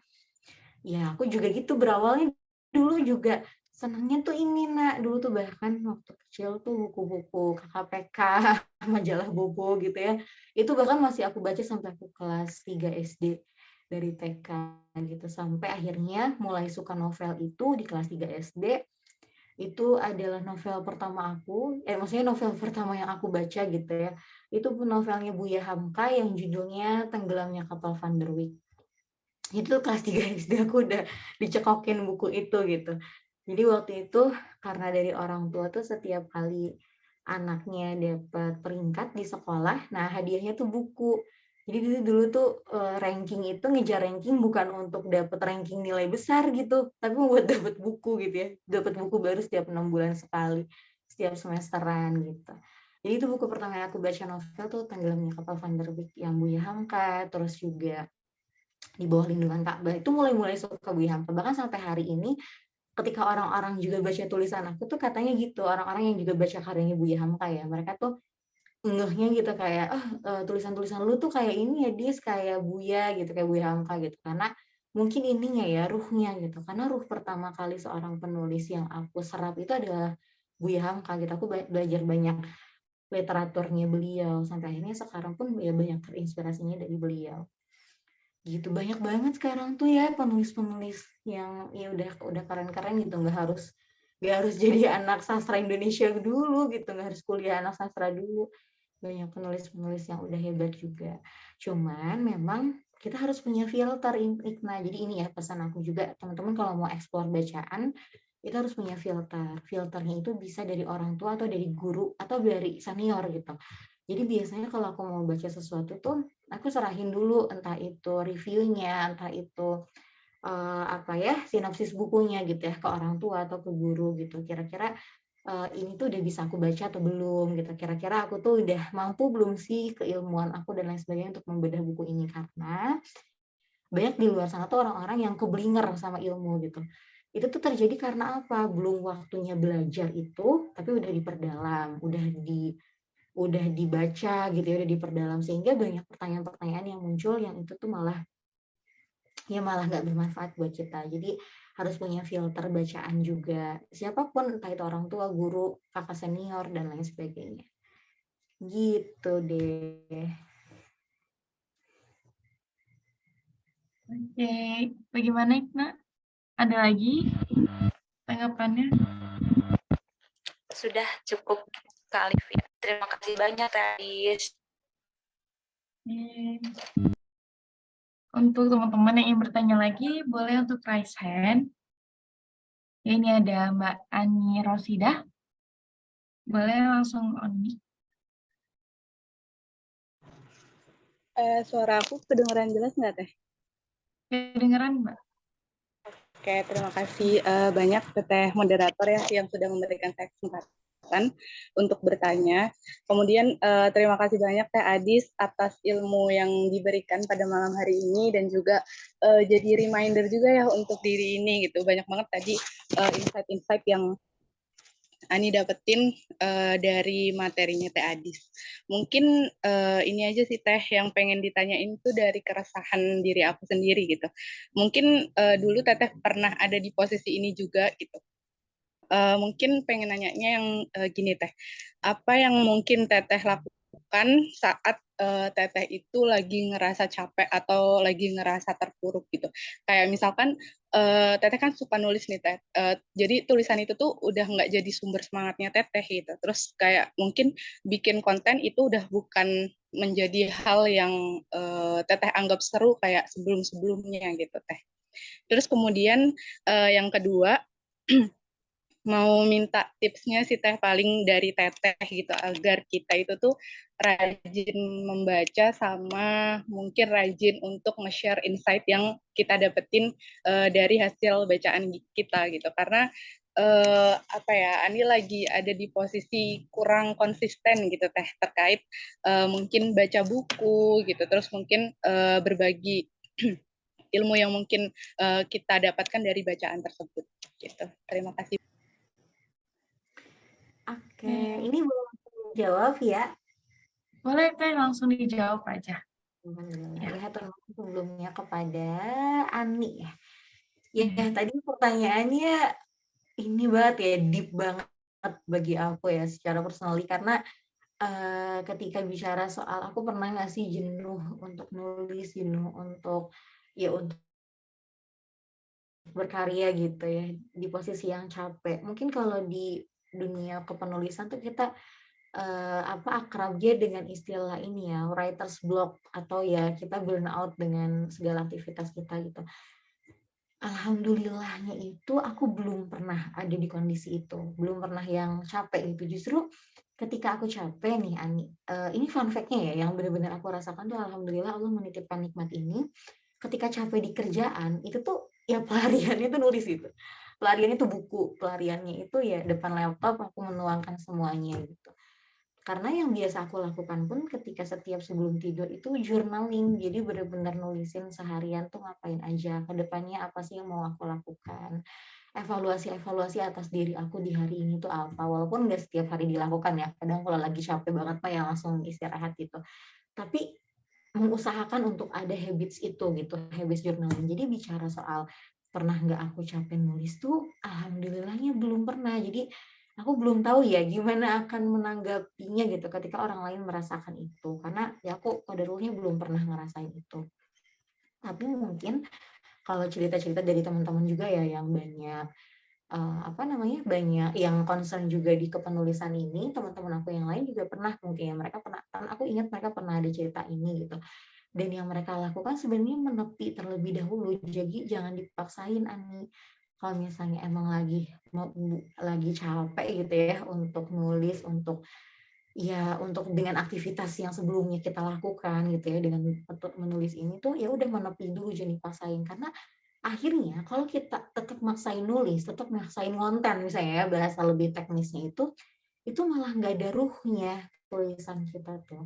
ya aku juga gitu berawalnya dulu juga senangnya tuh ini dulu tuh bahkan waktu kecil tuh buku-buku KKPK, majalah Bobo gitu ya, itu bahkan masih aku baca sampai aku kelas 3 SD, dari TK gitu, sampai akhirnya mulai suka novel itu di kelas 3 SD. Itu adalah novel pertama aku, maksudnya novel pertama yang aku baca gitu ya, itu novelnya Buya Hamka yang judulnya Tenggelamnya Kapal Van der Wijk. Itu kelas 3 SD aku udah dicekokin buku itu gitu. Jadi waktu itu karena dari orang tua tuh setiap kali anaknya dapat peringkat di sekolah, nah hadiahnya tuh buku. Jadi dulu tuh ranking itu ngejar ranking bukan untuk dapat ranking nilai besar gitu, tapi buat dapat buku gitu ya. Dapat buku baru setiap 6 bulan sekali, setiap semesteran gitu. Jadi itu buku pertama yang aku baca novel tuh Tenggelamnya Kapal Van der Wijk yang Buya Hamka, terus juga Di Bawah Lindungan Ka'bah. Itu mulai suka Buya Hamka. Bahkan sampai hari ini ketika orang-orang juga baca tulisan aku tuh katanya gitu, orang-orang yang juga baca karyanya Buya Hamka ya, mereka tuh ngehnya gitu kayak, tulisan-tulisan lu tuh kayak ini ya, Dis, kayak Buya gitu, kayak Buya Hamka gitu. Karena mungkin ininya ya, ruhnya gitu. Karena ruh pertama kali seorang penulis yang aku serap itu adalah Buya Hamka gitu. Aku belajar banyak literaturnya beliau, sampai akhirnya sekarang pun ya banyak terinspirasinya dari beliau. Gitu, banyak banget sekarang tuh ya penulis-penulis yang ya udah keren-keren gitu, nggak harus jadi anak sastra Indonesia dulu gitu, nggak harus kuliah anak sastra dulu, banyak penulis-penulis yang udah hebat juga. Cuman memang kita harus punya filter, Ikna. Jadi ini ya pesan aku juga, teman-teman kalau mau eksplor bacaan, itu harus punya filter. Filternya itu bisa dari orang tua atau dari guru atau dari senior gitu. Jadi biasanya kalau aku mau baca sesuatu tuh, aku serahin dulu entah itu reviewnya, entah itu apa ya, sinopsis bukunya gitu ya, ke orang tua atau ke guru gitu. Kira-kira ini tuh udah bisa aku baca atau belum gitu. Kira-kira aku tuh udah mampu belum sih keilmuan aku dan lain sebagainya untuk membedah buku ini, karena banyak di luar sana tuh orang-orang yang keblinger sama ilmu gitu. Itu tuh terjadi karena apa? Belum waktunya belajar itu, tapi udah diperdalam, udah dibaca gitu ya, udah diperdalam, sehingga banyak pertanyaan-pertanyaan yang muncul yang itu tuh malah nggak bermanfaat buat kita. Jadi harus punya filter bacaan juga. Siapapun, entah itu orang tua, guru, kakak senior, dan lain sebagainya. Gitu deh. Oke, bagaimana Ikna? Ada lagi tanggapannya? Sudah cukup Kak Alif ya. Terima kasih banyak Teh Adis. Untuk teman-teman yang ingin bertanya lagi, boleh untuk raise hand. Ini ada Mbak Ani Rosidah. Boleh langsung on mic. Suara aku kedengeran jelas nggak, Teh? Kedengeran, Mbak? Oke, terima kasih banyak ke Teh moderator ya yang sudah memberikan saya kesempatan untuk bertanya. Kemudian terima kasih banyak Teh Adis atas ilmu yang diberikan pada malam hari ini, dan juga jadi reminder juga ya untuk diri ini gitu. Banyak banget tadi insight-insight yang Ani dapetin dari materinya Teh Adis. Mungkin ini aja sih Teh yang pengen ditanyain tuh dari keresahan diri aku sendiri gitu. Mungkin dulu Teteh pernah ada di posisi ini juga gitu. Mungkin pengen nanyanya yang gini Teh. Apa yang mungkin Teteh lakukan saat Teteh itu lagi ngerasa capek atau lagi ngerasa terpuruk gitu. Kayak misalkan Teteh kan suka nulis nih Teh. Jadi tulisan itu tuh udah nggak jadi sumber semangatnya Teteh gitu. Terus kayak mungkin bikin konten itu udah bukan menjadi hal yang Teteh anggap seru kayak sebelum-sebelumnya gitu Teh. Terus kemudian yang kedua, mau minta tipsnya sih Teh paling dari Teteh gitu, agar kita itu tuh rajin membaca sama mungkin rajin untuk nge-share insight yang kita dapetin dari hasil bacaan kita gitu. Karena apa ya, Ani lagi ada di posisi kurang konsisten gitu Teh, terkait mungkin baca buku gitu, terus mungkin berbagi ilmu yang mungkin kita dapatkan dari bacaan tersebut gitu. Terima kasih. Oke, ini boleh langsung jawab ya. Boleh Teh langsung dijawab aja. Ya, terima kasih sebelumnya kepada Ani ya. Ya, tadi pertanyaannya ini banget ya, deep banget bagi aku ya secara personally, karena ketika bicara soal aku pernah nggak sih jenuh untuk nulis, jenuh untuk berkarya gitu ya, di posisi yang capek. Mungkin kalau di dunia kepenulisan tuh kita akrabnya dengan istilah ini ya, writer's block, atau ya kita burn out dengan segala aktivitas kita gitu. Alhamdulillahnya itu aku belum pernah ada di kondisi itu, belum pernah yang capek gitu. Justru ketika aku capek nih Ani, ini fun fact-nya ya, yang benar-benar aku rasakan tuh alhamdulillah Allah menitipkan nikmat ini. Ketika capek di kerjaan itu tuh ya pelariannya tuh nulis itu, pelariannya tuh buku, pelariannya itu ya depan laptop aku menuangkan semuanya gitu. Karena yang biasa aku lakukan pun ketika setiap sebelum tidur itu journaling, jadi benar-benar nulisin seharian tuh ngapain aja, kedepannya apa sih yang mau aku lakukan, evaluasi atas diri aku di hari ini tuh apa, walaupun nggak setiap hari dilakukan ya, kadang kalau lagi capek banget mah ya langsung istirahat gitu, tapi mengusahakan untuk ada habits itu gitu, habits journaling. Jadi bicara soal pernah nggak aku capek nulis tuh alhamdulillahnya belum pernah. Jadi aku belum tahu ya gimana akan menanggapinya gitu ketika orang lain merasakan itu, karena ya aku qadarulnya belum pernah ngerasain itu. Tapi mungkin kalau cerita-cerita dari teman-teman juga ya yang banyak banyak yang concern juga di kepenulisan ini, teman-teman aku yang lain juga pernah, mungkin ya mereka pernah, kan aku ingat mereka pernah ada cerita ini gitu. Dan yang mereka lakukan sebenarnya menepi terlebih dahulu. Jadi jangan dipaksain, Ani. Kalau misalnya emang lagi capek gitu ya untuk nulis, untuk dengan aktivitas yang sebelumnya kita lakukan gitu ya, dengan untuk menulis ini tuh ya udah menepi dulu, jangan dipaksain. Karena akhirnya kalau kita tetap maksain nulis, tetap maksain konten misalnya ya, bahasa lebih teknisnya itu malah nggak ada ruhnya tulisan kita tuh.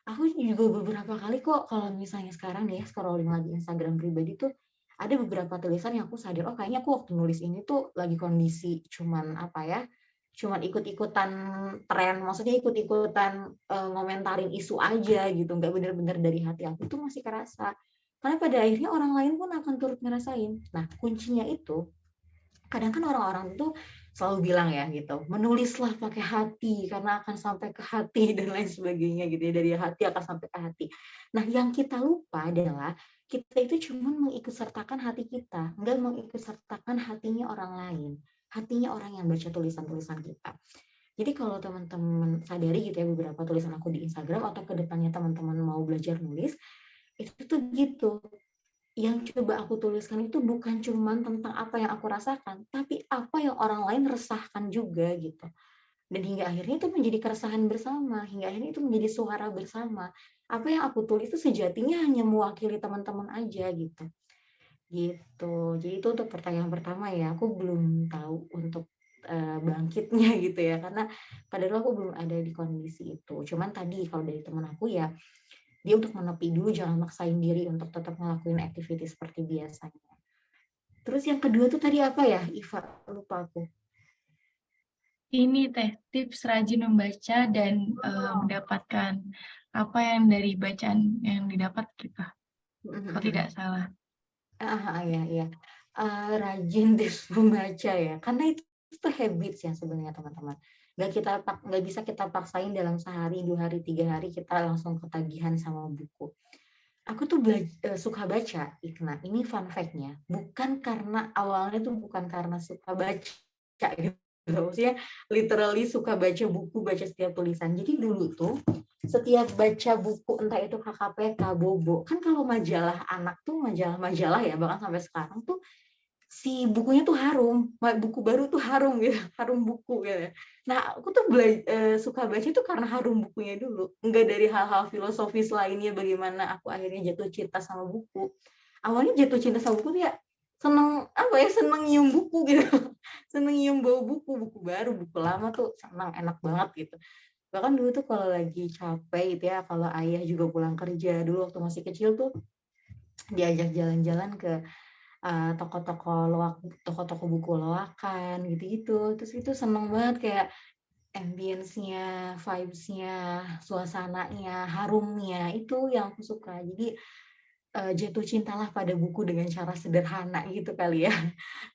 Aku juga beberapa kali kok kalau misalnya sekarang nih ya, scrolling lagi Instagram pribadi tuh ada beberapa tulisan yang aku sadar, oh kayaknya aku waktu nulis ini tuh lagi kondisi cuman ikut-ikutan tren, maksudnya ikut-ikutan ngomentarin isu aja gitu, nggak bener-bener dari hati aku tuh masih kerasa. Karena pada akhirnya orang lain pun akan turut ngerasain. Nah, kuncinya itu kadang kan orang-orang tuh selalu bilang ya gitu, menulislah pakai hati karena akan sampai ke hati dan lain sebagainya gitu ya, dari hati akan sampai ke hati. Nah, yang kita lupa adalah kita itu cuma mengikutsertakan hati kita, enggak mengikutsertakan hatinya orang lain, hatinya orang yang baca tulisan-tulisan kita. Jadi kalau teman-teman sadari gitu ya, beberapa tulisan aku di Instagram atau kedepannya teman-teman mau belajar nulis, itu tuh gitu, yang coba aku tuliskan itu bukan cuma tentang apa yang aku rasakan, tapi apa yang orang lain resahkan juga gitu. Dan hingga akhirnya itu menjadi keresahan bersama, hingga akhirnya itu menjadi suara bersama. Apa yang aku tulis itu sejatinya hanya mewakili teman-teman aja gitu. Gitu. Jadi itu untuk pertanyaan pertama ya, aku belum tahu untuk bangkitnya gitu ya, karena padahal aku belum ada di kondisi itu. Cuman tadi kalau dari teman aku ya, dia untuk menepi dulu, jangan maksain diri untuk tetap ngelakuin aktivitas seperti biasanya. Terus yang kedua tuh tadi apa ya, Iva? Lupa aku. Ini teh tips rajin membaca dan mendapatkan apa yang dari bacaan yang didapat kita. Kalau tidak salah. Iya. Rajin terus membaca ya, karena itu habits ya sebenarnya teman-teman. Nggak bisa kita paksain dalam sehari, 2 hari, 3 hari kita langsung ketagihan sama buku. Aku tuh suka baca, Ikna. Ini fun fact-nya. Awalnya tuh bukan karena suka baca gitu. Maksudnya literally suka baca buku, baca setiap tulisan. Jadi dulu tuh setiap baca buku, entah itu KKPK, Bobo, kan kalau majalah anak tuh majalah-majalah ya, bahkan sampai sekarang tuh si bukunya tuh harum, buku baru tuh harum gitu, harum buku gitu. Nah, aku tuh suka baca tuh karena harum bukunya dulu, enggak dari hal-hal filosofis lainnya bagaimana aku akhirnya jatuh cinta sama buku. Awalnya jatuh cinta sama buku tuh ya seneng nyium buku gitu, seneng nyium bau buku baru, buku lama tuh seneng, enak banget gitu. Bahkan dulu tuh kalau lagi capek gitu ya, kalau ayah juga pulang kerja dulu waktu masih kecil tuh diajak jalan-jalan ke toko-toko buku loakan gitu-gitu. Terus itu seneng banget kayak ambience-nya, vibes-nya, suasananya, harumnya, itu yang aku suka. Jadi jatuh cintalah pada buku dengan cara sederhana gitu kali ya.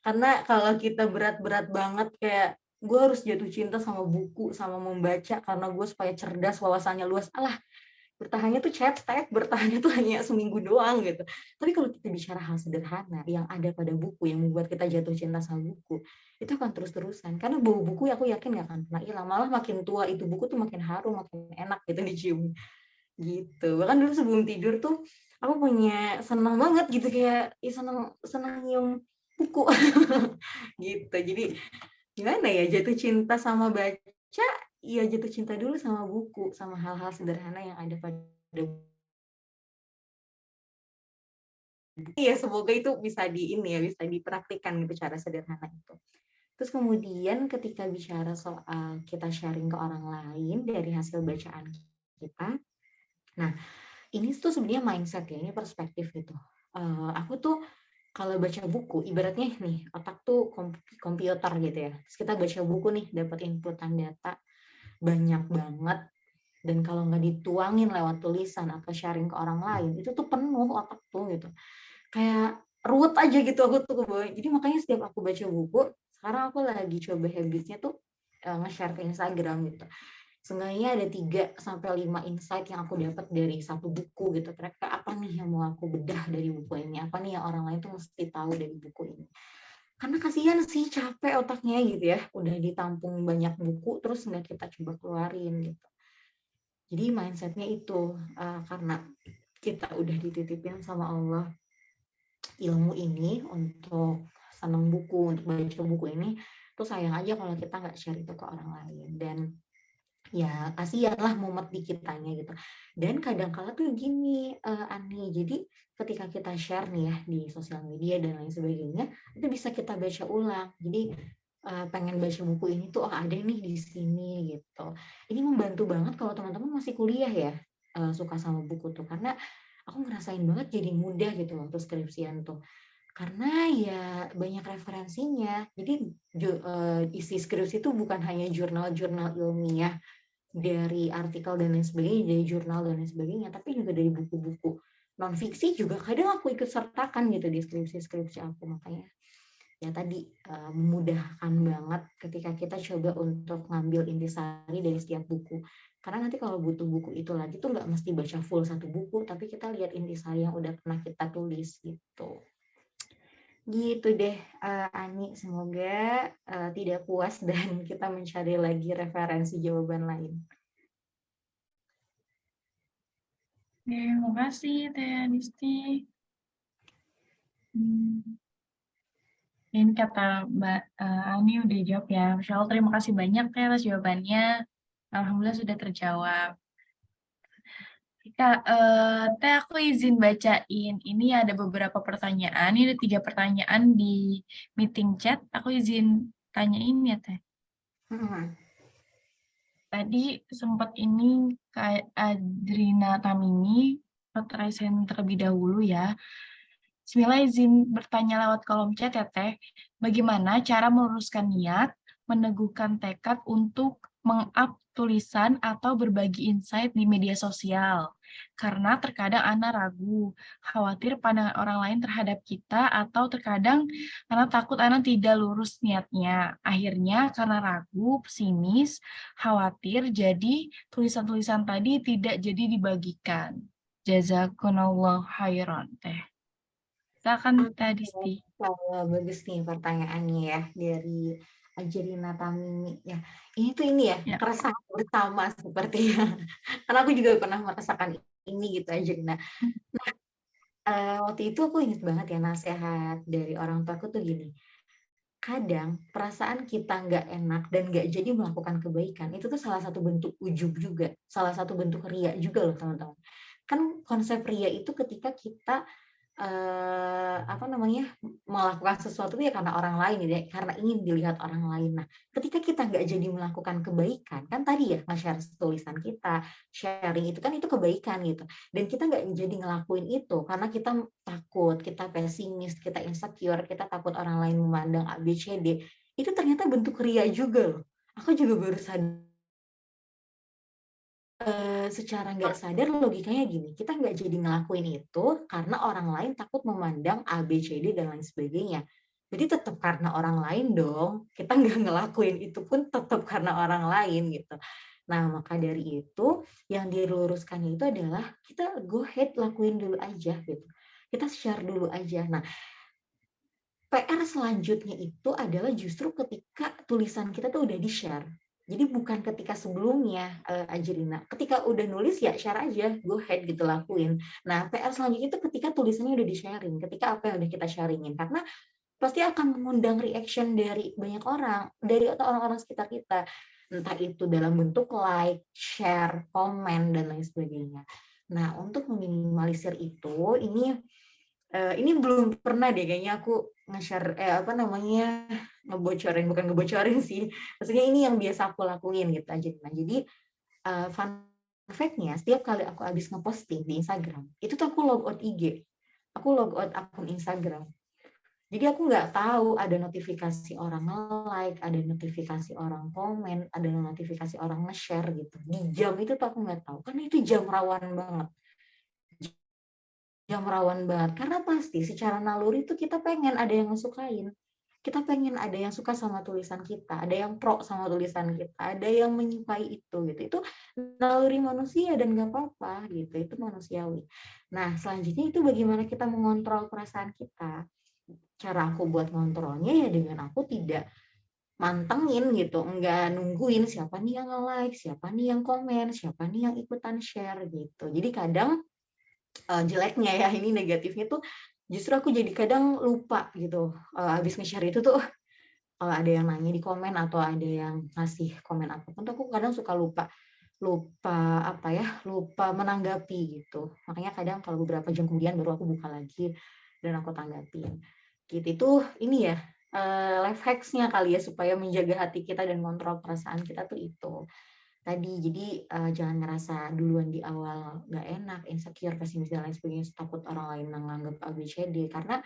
Karena kalau kita berat-berat banget kayak gue harus jatuh cinta sama buku, sama membaca karena gue supaya cerdas, wawasannya luas. Alah, bertahannya tuh cetek, bertahannya tuh hanya seminggu doang gitu. Tapi kalau kita bicara hal sederhana yang ada pada buku, yang membuat kita jatuh cinta sama buku, itu akan terus-terusan. Karena bau buku aku yakin gak akan pernah hilang. Malah makin tua itu buku tuh makin harum, makin enak gitu dicium. Gitu. Bahkan dulu sebelum tidur tuh aku seneng banget gitu, kayak seneng nyium buku. Gitu. Jadi gimana ya, jatuh cinta sama baca, ya jatuh cinta dulu sama buku, sama hal-hal sederhana yang ada pada buku. Ya semoga itu bisa bisa dipraktikkan gitu cara sederhana itu. Terus kemudian ketika bicara soal kita sharing ke orang lain dari hasil bacaan kita, nah ini tuh sebenarnya mindset ya, ini perspektif gitu. Aku tuh kalau baca buku, ibaratnya nih otak tuh komputer gitu ya. Terus kita baca buku nih, dapat inputan data banyak banget, dan kalau nggak dituangin lewat tulisan atau sharing ke orang lain, itu tuh penuh otak tuh gitu. Kayak ruwet aja gitu aku tuh kebawa. Jadi makanya setiap aku baca buku, sekarang aku lagi coba habitsnya tuh nge-share ke Instagram gitu. Seenggaknya ada 3-5 insight yang aku dapat dari satu buku gitu. Kira-kira apa nih yang mau aku bedah dari buku ini? Apa nih yang orang lain tuh mesti tahu dari buku ini? Karena kasihan sih, capek otaknya gitu ya. Udah ditampung banyak buku, terus nggak kita coba keluarin gitu. Jadi mindsetnya itu, karena kita udah dititipin sama Allah ilmu ini untuk seneng buku, untuk baca buku ini, tuh sayang aja kalau kita nggak share itu ke orang lain. Dan ya kasihan lah mumet di kitanya gitu. Dan kadang-kala tuh gini, Ani, jadi ketika kita share nih ya di sosial media dan lain sebagainya, itu bisa kita baca ulang. Jadi pengen baca buku ini tuh, oh ada nih di sini gitu. Ini membantu banget kalau teman-teman masih kuliah ya, suka sama buku tuh, karena aku ngerasain banget jadi mudah gitu waktu skripsian tuh. Karena ya banyak referensinya. Jadi isi skripsi itu bukan hanya jurnal-jurnal ilmiah dari artikel dan lain sebagainya, dari jurnal dan lain sebagainya, tapi juga dari buku-buku non fiksi juga kadang aku ikut sertakan gitu di skripsi aku. Makanya ya tadi memudahkan banget ketika kita coba untuk ngambil intisari dari setiap buku. Karena nanti kalau butuh buku itu lagi tuh nggak mesti baca full satu buku, tapi kita lihat intisari yang udah pernah kita tulis gitu. Gitu deh, Ani. Semoga tidak puas dan kita mencari lagi referensi jawaban lain. Terima kasih Teh Disti. Ini kata Mbak Ani udah jawab ya. Masya Allah, terima kasih banyak Teh atas jawabannya. Alhamdulillah sudah terjawab. Kak, Teh aku izin bacain. Ini ada beberapa pertanyaan. Ini ada 3 pertanyaan di meeting chat. Aku izin tanyain ya Teh. Tadi sempat ini Kak Adrina Tamimi, Petresen terlebih dahulu ya. Bismillah, izin bertanya lewat kolom chat ya Teh. Bagaimana cara meluruskan niat, meneguhkan tekad untuk meng-up tulisan atau berbagi insight di media sosial? Karena terkadang Ana ragu, khawatir pandangan orang lain terhadap kita, atau terkadang Ana takut Ana tidak lurus niatnya. Akhirnya karena ragu, pesimis, khawatir, jadi tulisan-tulisan tadi tidak jadi dibagikan. Jazakumullah khairan Teh. Silakan Teh Disti. Bagus nih pertanyaannya ya dari Ajrina Tamimi ya. Ini ya, keresahan bersama sepertinya. Karena aku juga pernah merasakan ini gitu Ajrina. Nah, waktu itu aku ingat banget ya nasihat dari orang tua aku tuh gini. Kadang perasaan kita nggak enak dan nggak jadi melakukan kebaikan itu tuh salah satu bentuk ujub juga, salah satu bentuk ria juga loh teman-teman. Kan konsep ria itu ketika kita melakukan sesuatu ya karena orang lain gitu ya, karena ingin dilihat orang lain. Nah, ketika kita nggak jadi melakukan kebaikan, kan tadi ya nge-share tulisan kita, sharing itu kan itu kebaikan gitu. Dan kita nggak jadi ngelakuin itu karena kita takut, kita pesimis, kita insecure, kita takut orang lain memandang A, B, C, D. Itu ternyata bentuk ria juga loh. Aku juga baru sadar. Secara nggak sadar logikanya gini, kita nggak jadi ngelakuin itu karena orang lain takut memandang A, B, C, D, dan lain sebagainya. Jadi tetap karena orang lain dong, kita nggak ngelakuin itu pun tetap karena orang lain gitu. Nah, maka dari itu yang diluruskannya itu adalah kita go ahead lakuin dulu aja gitu. Kita share dulu aja. Nah, PR selanjutnya itu adalah justru ketika tulisan kita tuh udah di-share. Jadi bukan ketika sebelumnya, Ajrina. Ketika udah nulis ya share aja, go ahead gitu lakuin. Nah, PR selanjutnya itu ketika tulisannya udah di-sharing, ketika apa yang udah kita sharingin. Karena pasti akan mengundang reaction dari banyak orang, dari orang-orang sekitar kita. Entah itu dalam bentuk like, share, komen, dan lain sebagainya. Nah, untuk meminimalisir itu, ini belum pernah deh kayaknya aku nge-share bukan ngebocorin sih. Maksudnya ini yang biasa aku lakuin gitu aja. Nah, jadi fun fact-nya setiap kali aku habis ngeposting di Instagram, itu tuh aku logout IG. Aku logout akun Instagram. Jadi aku nggak tahu ada notifikasi orang like, ada notifikasi orang komen, ada notifikasi orang nge-share gitu. Di jam itu tuh aku nggak tahu. Karena itu jam rawan banget. Yang rawan banget karena pasti secara naluri itu kita pengen ada yang ngesukain, kita pengen ada yang suka sama tulisan kita, ada yang pro sama tulisan kita, ada yang menyukai itu naluri manusia dan nggak apa-apa gitu, itu manusiawi. Nah, selanjutnya itu bagaimana kita mengontrol perasaan kita. Cara aku buat ngontrolnya ya dengan aku tidak mantengin gitu, nggak nungguin siapa nih yang nge-like, siapa nih yang komen, siapa nih yang ikutan share gitu. Jadi kadang jeleknya ya, ini negatifnya tuh justru aku jadi kadang lupa gitu. Habis nge-share itu tuh kalau ada yang nanya di komen atau ada yang ngasih komen apapun tuh aku kadang suka lupa lupa menanggapi gitu. Makanya kadang kalau beberapa jam kemudian baru aku buka lagi dan aku tanggapin. Gitu itu ini ya life hacks-nya kali ya supaya menjaga hati kita dan kontrol perasaan kita tuh itu. Tadi jadi jangan ngerasa duluan di awal nggak enak, insecure, pesimis dan lain sebagainya, takut orang lain menganggap ABCD, karena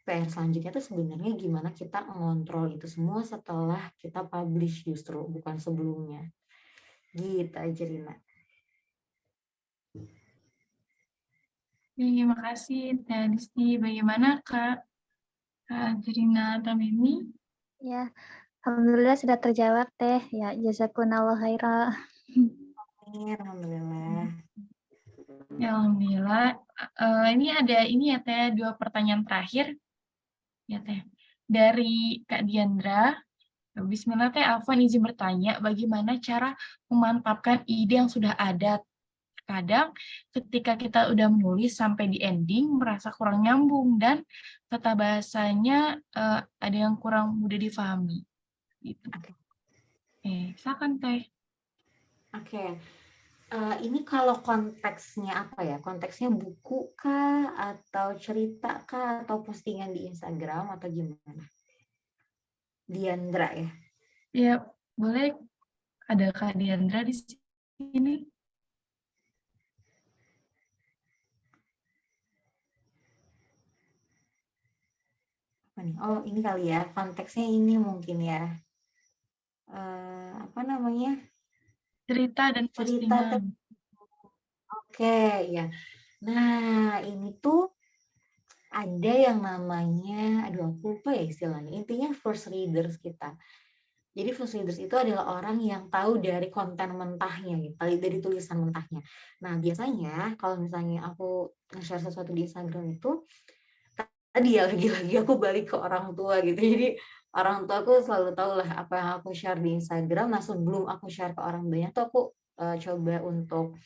PR selanjutnya tuh sebenarnya gimana kita mengontrol itu semua setelah kita publish justru, bukan sebelumnya. Gitu aja, Rina. Terima kasih, Teh Disti. Bagaimana Kak Jerina Tamimi? Ya, alhamdulillah sudah terjawab Teh. Ya, jazakumullah khairah. Alhamdulillah. Ya, alhamdulillah. Ini ada ya Teh, 2 pertanyaan terakhir. Ya Teh. Dari Kak Diandra. Bismillah Teh, Afwan izin bertanya, bagaimana cara memantapkan ide yang sudah ada? Kadang ketika kita udah menulis sampai di ending merasa kurang nyambung dan tata bahasanya ada yang kurang mudah difahami. Gitu. Silakan Teh. Oke. Ini kalau konteksnya apa ya? Konteksnya buku kah, atau cerita kah, atau postingan di Instagram, atau gimana? Diandra ya? Ya, boleh ada Kak Diandra di sini. Oh, ini kali ya. Konteksnya ini mungkin ya. Apa namanya? Cerita dan Cerita. postingan. Oke, ya. Nah, ini tuh ada yang namanya, aduh aku lupa ya istilahnya. Intinya first readers kita. Jadi first readers itu adalah orang yang tahu dari konten mentahnya, gitu, dari tulisan mentahnya. Nah, biasanya kalau misalnya aku nge-share sesuatu di Instagram itu, tadi ya lagi-lagi aku balik ke orang tua gitu. Jadi orang tua aku selalu tahu lah apa yang aku share di Instagram. Nah, sebelum aku share ke orang banyak tuh aku coba untuk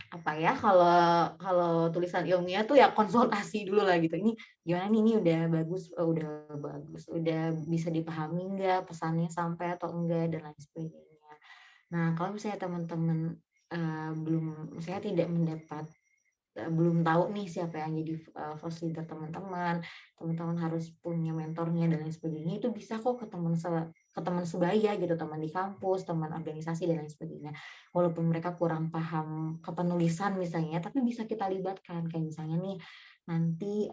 apa ya, kalau tulisan ilmiah tuh ya konsultasi dulu lah gitu. Ini gimana nih, ini udah bagus, udah bisa dipahami nggak, pesannya sampai atau enggak, dan lain sebagainya. Nah, kalau misalnya teman-teman saya tidak mendapat, belum tahu nih siapa yang jadi first leader teman-teman harus punya mentornya dan lain sebagainya, itu bisa kok ke teman sebaya gitu, teman di kampus, teman organisasi dan lain sebagainya. Walaupun mereka kurang paham kepenulisan misalnya, tapi bisa kita libatkan. Kayak misalnya nih, nanti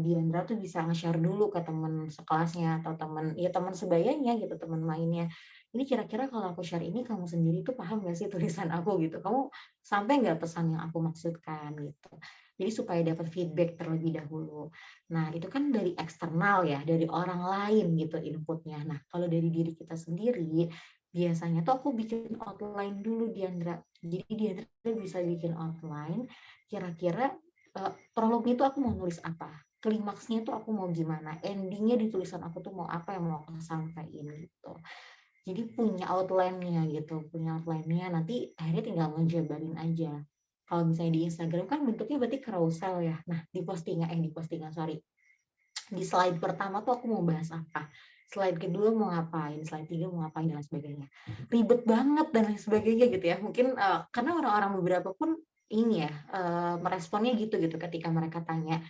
Diandra tuh bisa nge-share dulu ke teman sekelasnya atau teman sebayanya gitu, teman mainnya. Ini kira-kira kalau aku share ini, kamu sendiri tuh paham gak sih tulisan aku gitu? Kamu sampai nggak pesan yang aku maksudkan gitu. Jadi supaya dapat feedback terlebih dahulu. Nah, itu kan dari eksternal ya, dari orang lain gitu inputnya. Nah, kalau dari diri kita sendiri, biasanya tuh aku bikin outline dulu, Diandra. Jadi Diandra bisa bikin outline, kira-kira prolognya itu aku mau nulis apa, klimaksnya tuh aku mau gimana, endingnya di tulisan aku tuh mau apa yang mau aku sampaikan gitu. Jadi punya outline-nya gitu, nanti akhirnya tinggal ngejabarin aja. Kalau misalnya di Instagram kan bentuknya berarti carousel ya. Nah, di postingan sorry. Di slide pertama tuh aku mau bahas apa, slide kedua mau ngapain, slide 3 mau ngapain, dan lain sebagainya. Ribet banget dan lain sebagainya gitu ya. Mungkin karena orang-orang beberapa pun ini ya meresponnya gitu ketika mereka tanya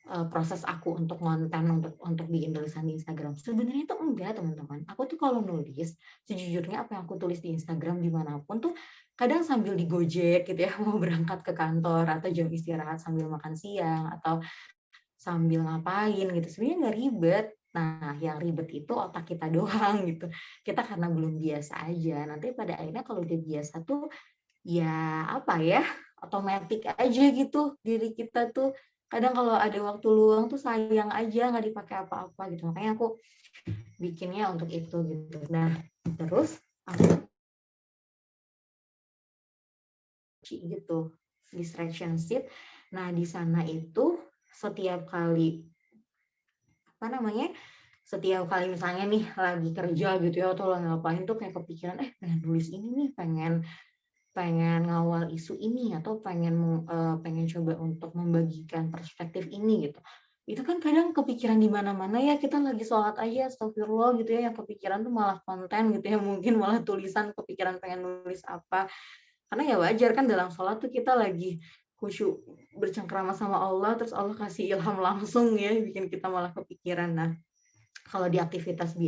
proses aku untuk konten, untuk bikin tulisan di Instagram. Sebenarnya itu enggak, teman-teman. Aku tuh kalau nulis, sejujurnya apa yang aku tulis di Instagram dimanapun tuh kadang sambil di Gojek gitu ya, mau berangkat ke kantor atau jam istirahat sambil makan siang atau sambil ngapain gitu. Sebenarnya nggak ribet. Nah, yang ribet itu otak kita doang gitu. Kita karena belum biasa aja. Nanti pada akhirnya kalau udah biasa tuh ya apa ya, otomatis aja gitu diri kita tuh. Kadang kalau ada waktu luang tuh sayang aja nggak dipakai apa-apa gitu. Makanya aku bikinnya untuk itu gitu. Nah, terus aku gitu distraction sheet. Nah, di sana itu setiap kali misalnya nih lagi kerja gitu ya, atau lagi ngapain tuh kayak kepikiran pengen tulis ini nih, pengen pengen ngawal isu ini atau pengen coba untuk membagikan perspektif ini gitu. Itu kan kadang kepikiran di mana-mana ya, kita lagi sholat aja astagfirullah gitu ya, yang kepikiran tuh malah konten gitu ya, mungkin malah tulisan, kepikiran pengen nulis apa. Karena ya wajar kan dalam sholat tuh kita lagi khusyuk bercengkrama sama Allah, terus Allah kasih ilham langsung ya, bikin kita malah kepikiran. Nah, kalau di aktivitas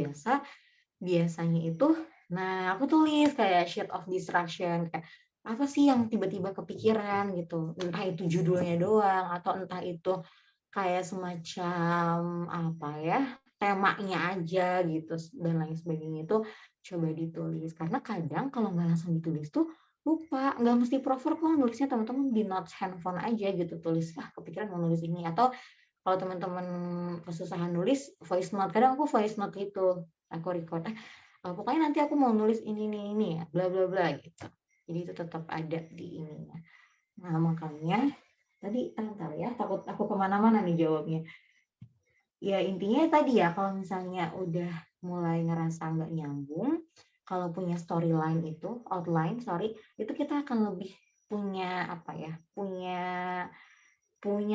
biasanya itu, nah aku tulis kayak sheet of distraction, kayak apa sih yang tiba-tiba kepikiran gitu, entah itu judulnya doang, atau entah itu kayak semacam apa ya, temanya aja gitu, dan lain sebagainya itu coba ditulis. Karena kadang kalau nggak langsung ditulis tuh lupa, nggak mesti proper kok nulisnya, teman-teman di notes handphone aja gitu, tulis, kepikiran mau nulis ini, atau kalau teman-teman kesusahan nulis, voice note, kadang aku voice note gitu, aku record, pokoknya nanti aku mau nulis ini ya, bla bla bla gitu. Jadi itu tetap ada di ininya. Nah makanya tadi entar ya, takut aku kemana-mana nih jawabnya. Ya intinya tadi ya, kalau misalnya udah mulai ngerasa nggak nyambung, kalau punya storyline itu, outline, itu kita akan lebih punya apa ya, punya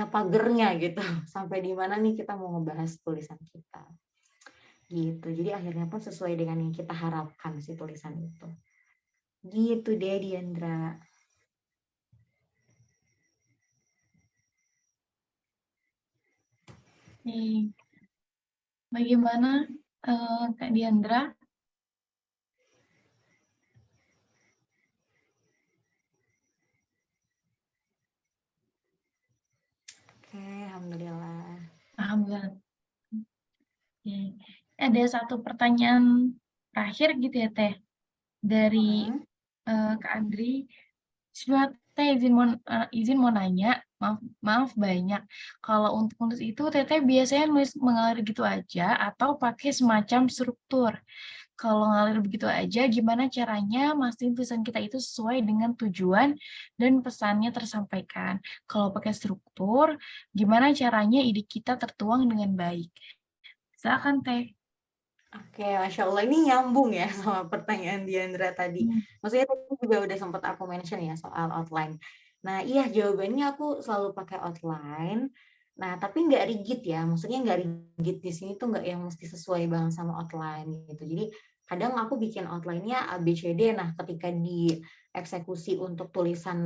pagernya gitu, sampai di mana nih kita mau ngebahas tulisan kita. Gitu. Jadi akhirnya pun sesuai dengan yang kita harapkan si tulisan itu. Gitu deh Diandra. Bagaimana Kak Diandra? Oke, alhamdulillah. Alhamdulillah. Ada satu pertanyaan terakhir gitu ya Teh, dari Kak Andri. Sebelumnya Teh izin mau nanya, maaf banyak. Kalau untuk nulis itu Teteh biasanya nulis mengalir gitu aja atau pakai semacam struktur? Kalau ngalir begitu aja, gimana caranya mastiin tulisan kita itu sesuai dengan tujuan dan pesannya tersampaikan? Kalau pakai struktur, gimana caranya ide kita tertuang dengan baik? Silakan Teh. Oke, Masya Allah, ini nyambung ya sama pertanyaan Diandra tadi. Maksudnya tadi juga udah sempat aku mention ya soal outline. Nah iya, jawabannya aku selalu pakai outline. Nah tapi nggak rigid ya, maksudnya nggak rigid di sini tuh nggak yang mesti sesuai banget sama outline gitu. Jadi kadang aku bikin outline-nya ABCD, nah ketika dieksekusi untuk tulisan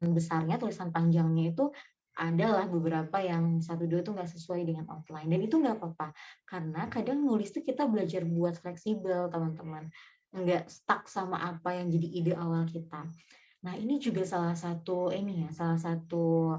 besarnya, tulisan panjangnya itu adalah beberapa yang 1-2 tuh nggak sesuai dengan outline, dan itu nggak apa-apa. Karena kadang nulis tuh kita belajar buat fleksibel, teman-teman. Nggak stuck sama apa yang jadi ide awal kita. Nah, ini juga salah satu salah satu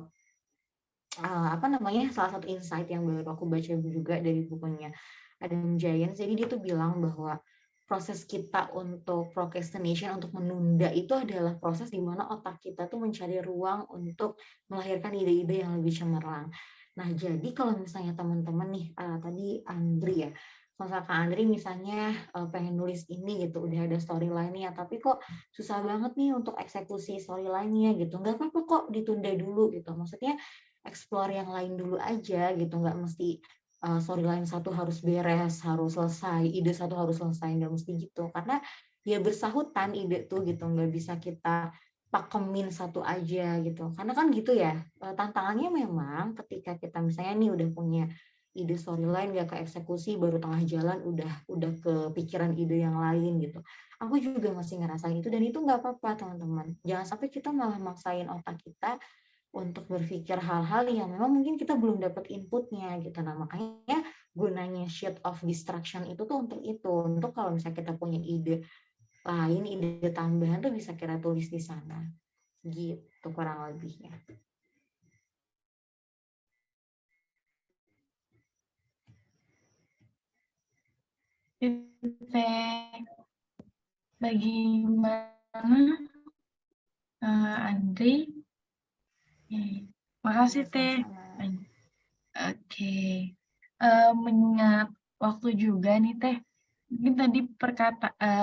insight yang baru aku baca juga dari bukunya Adam Giants. Jadi dia tuh bilang bahwa proses kita untuk procrastination, untuk menunda, itu adalah proses di mana otak kita tuh mencari ruang untuk melahirkan ide-ide yang lebih cemerlang. Nah, jadi kalau misalnya teman-teman nih, tadi Andri ya, misalkan Andri misalnya pengen nulis ini gitu, udah ada storyline-nya, tapi kok susah banget nih untuk eksekusi storyline-nya gitu, nggak apa-apa kok ditunda dulu gitu. Maksudnya explore yang lain dulu aja gitu, nggak mesti storyline satu harus beres, harus selesai, ide satu harus selesai, nggak mesti gitu. Karena ya bersahutan ide tuh gitu, nggak bisa kita pakemin satu aja gitu. Karena kan gitu ya, tantangannya memang ketika kita misalnya nih udah punya ide storyline, nggak ke eksekusi, baru tengah jalan udah kepikiran ide yang lain gitu. Aku juga masih ngerasain itu, dan itu nggak apa-apa teman-teman. Jangan sampai kita malah maksain otak kita untuk berpikir hal-hal yang memang mungkin kita belum dapat inputnya gitu. Nah makanya gunanya sheet of distraction itu tuh untuk itu, untuk kalau misalnya kita punya ide lain, ide tambahan tuh bisa kita tulis di sana gitu kurang lebihnya. Bagaimana Andri? Makasih Teh. Oke. Mengingat waktu juga nih Teh, mungkin tadi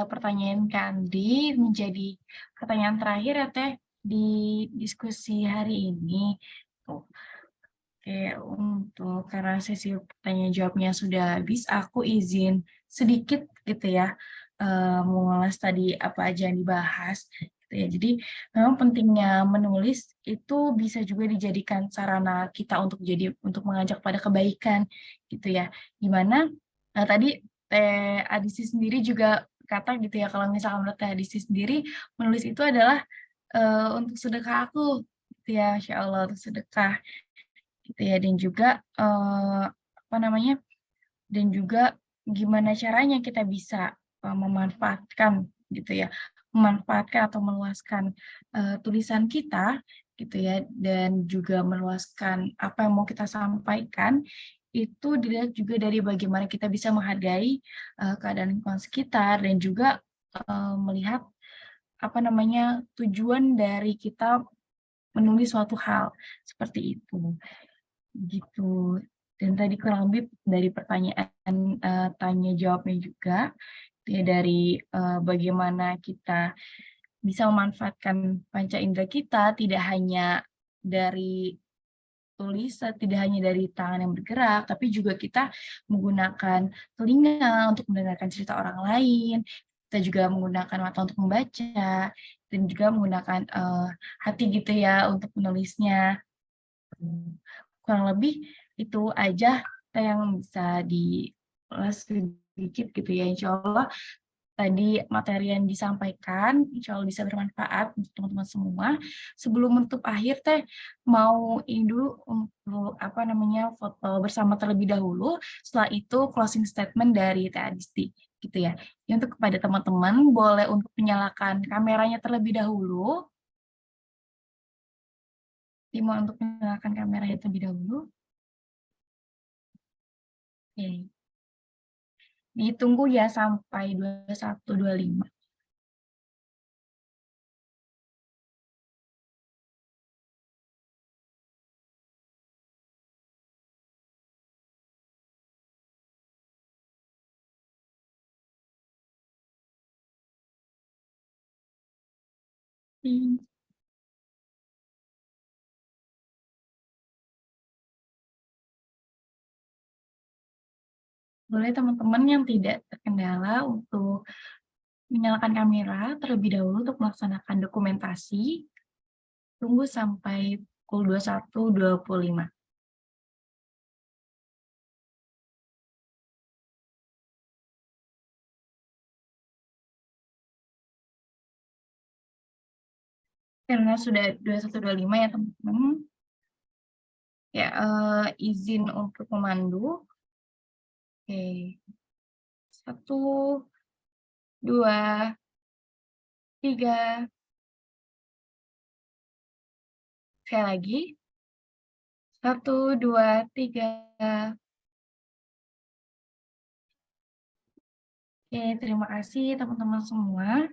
pertanyaan Kak Andri menjadi pertanyaan terakhir ya Teh di diskusi hari ini. Oke, untuk karena sesi pertanyaan jawabnya sudah habis, aku izin sedikit gitu ya mengulas tadi apa aja yang dibahas. gitu ya. Jadi memang pentingnya menulis itu bisa juga dijadikan sarana kita untuk mengajak pada kebaikan gitu ya. Gimana tadi Teh Adisi sendiri juga kata gitu ya, kalau misalkan menurut Teh Adisi sendiri menulis itu adalah untuk sedekah aku gitu ya, Masya Allah, untuk sedekah gitu ya. Dan juga apa namanya, dan juga gimana caranya kita bisa memanfaatkan gitu ya, memanfaatkan atau meluaskan tulisan kita gitu ya, dan juga meluaskan apa yang mau kita sampaikan, itu dilihat juga dari bagaimana kita bisa menghargai keadaan lingkungan sekitar, dan juga melihat apa namanya, tujuan dari kita menulis suatu hal seperti itu. Gitu. Dan tadi kurang lebih dari pertanyaan tanya jawabnya juga, ya dari bagaimana kita bisa memanfaatkan panca indera kita, tidak hanya dari tulisan, tidak hanya dari tangan yang bergerak, tapi juga kita menggunakan telinga untuk mendengarkan cerita orang lain, kita juga menggunakan mata untuk membaca, dan juga menggunakan hati gitu ya untuk menulisnya. Kurang lebih itu aja yang bisa diulas sedikit gitu ya. Insya Allah tadi materi yang disampaikan insya Allah bisa bermanfaat untuk teman-teman semua. Sebelum menutup akhir Teh mau ini dulu untuk apa namanya, foto bersama terlebih dahulu. Setelah itu closing statement dari Teh Adisti gitu ya. Ya, untuk kepada teman-teman boleh untuk menyalakan kameranya terlebih dahulu. Dimohon untuk menyalakan kameranya terlebih dahulu. Oke. Ditunggu ya sampai 21.25. Boleh teman-teman yang tidak terkendala untuk menyalakan kamera terlebih dahulu untuk melaksanakan dokumentasi. Tunggu sampai pukul 21.25. Karena sudah 21.25 ya teman-teman. Ya, izin untuk memandu. Oke. 1, 2, 3. Sekali lagi. 1, 2, 3. Oke, terima kasih teman-teman semua.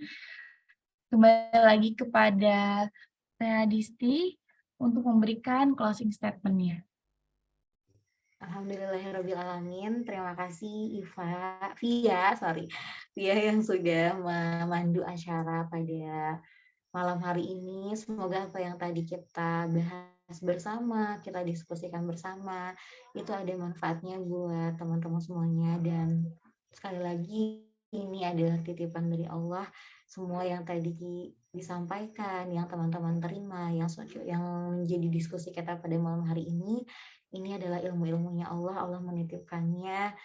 Kembali lagi kepada Teh Disti untuk memberikan closing statement-nya. Alhamdulillahirrabbilalamin. Terima kasih Via yang sudah memandu acara pada malam hari ini. Semoga apa yang tadi kita bahas bersama, kita diskusikan bersama, itu ada manfaatnya buat teman-teman semuanya. Dan sekali lagi, ini adalah titipan dari Allah. Semua yang tadi disampaikan, yang teman-teman terima, yang menjadi diskusi kita pada malam hari ini adalah ilmu-ilmunya Allah. Allah menitipkannya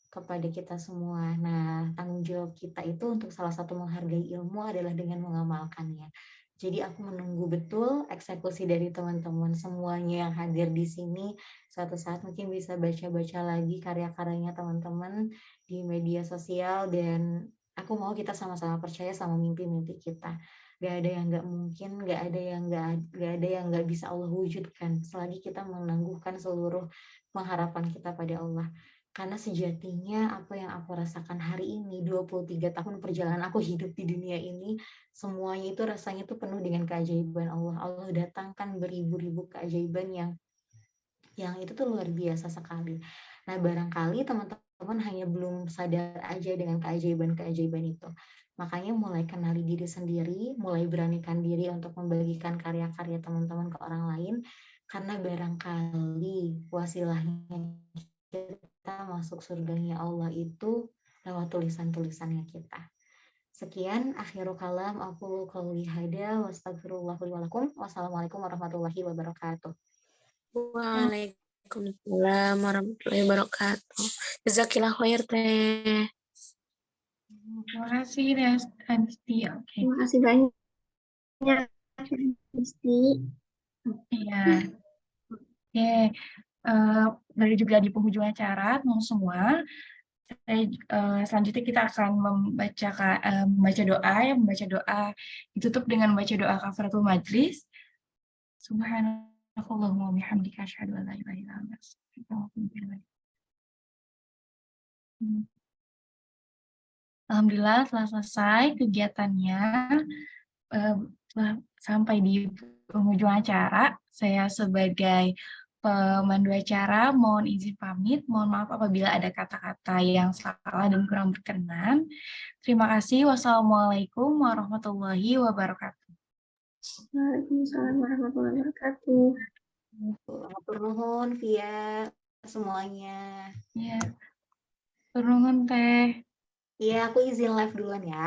kepada kita semua. Nah, tanggung jawab kita itu untuk salah satu menghargai ilmu adalah dengan mengamalkannya. Jadi aku menunggu betul eksekusi dari teman-teman semuanya yang hadir di sini. Suatu saat mungkin bisa baca-baca lagi karya-karyanya teman-teman di media sosial, dan aku mau kita sama-sama percaya sama mimpi-mimpi kita. Gak ada yang gak mungkin, gak ada yang gak bisa Allah wujudkan selagi kita menangguhkan seluruh pengharapan kita pada Allah. Karena sejatinya apa yang aku rasakan hari ini, 23 tahun perjalanan aku hidup di dunia ini, semuanya itu rasanya tuh penuh dengan keajaiban Allah. Allah datangkan beribu-ribu keajaiban yang itu tuh luar biasa sekali. Nah, barangkali teman-teman hanya belum sadar aja dengan keajaiban-keajaiban itu. Makanya mulai kenali diri sendiri, mulai beranikan diri untuk membagikan karya-karya teman-teman ke orang lain, karena barangkali wasilahnya kita masuk surganya Allah itu lewat tulisan-tulisannya kita. Sekian akhirul kalam, aku qouli hada wa astagfirullah li wa lakum. Wassalamualaikum warahmatullahi wabarakatuh. Waalaikumsalam warahmatullahi wabarakatuh. Jazakillah khair Teh. Terima kasih Rizky. Oke. Terima kasih banyak, Gusti. Iya. Oke. Dari juga di penghujung acara, teman semua. Selanjutnya kita akan membaca doa ditutup dengan membaca doa kafaratul majlis. Subhanakallahumma wa bihamdika asyhadu an la ilaha illa anta astaghfiruka wa atubu ilaik. Alhamdulillah telah selesai kegiatannya. Setelah sampai di penghujung acara, saya sebagai pemandu acara mohon izin pamit. Mohon maaf apabila ada kata-kata yang salah dan kurang berkenan. Terima kasih. Wassalamualaikum warahmatullahi wabarakatuh. Waalaikumsalam warahmatullahi wabarakatuh. Matur nuhun via semuanya. Ya, turun Teh. Iya, aku izin live duluan ya.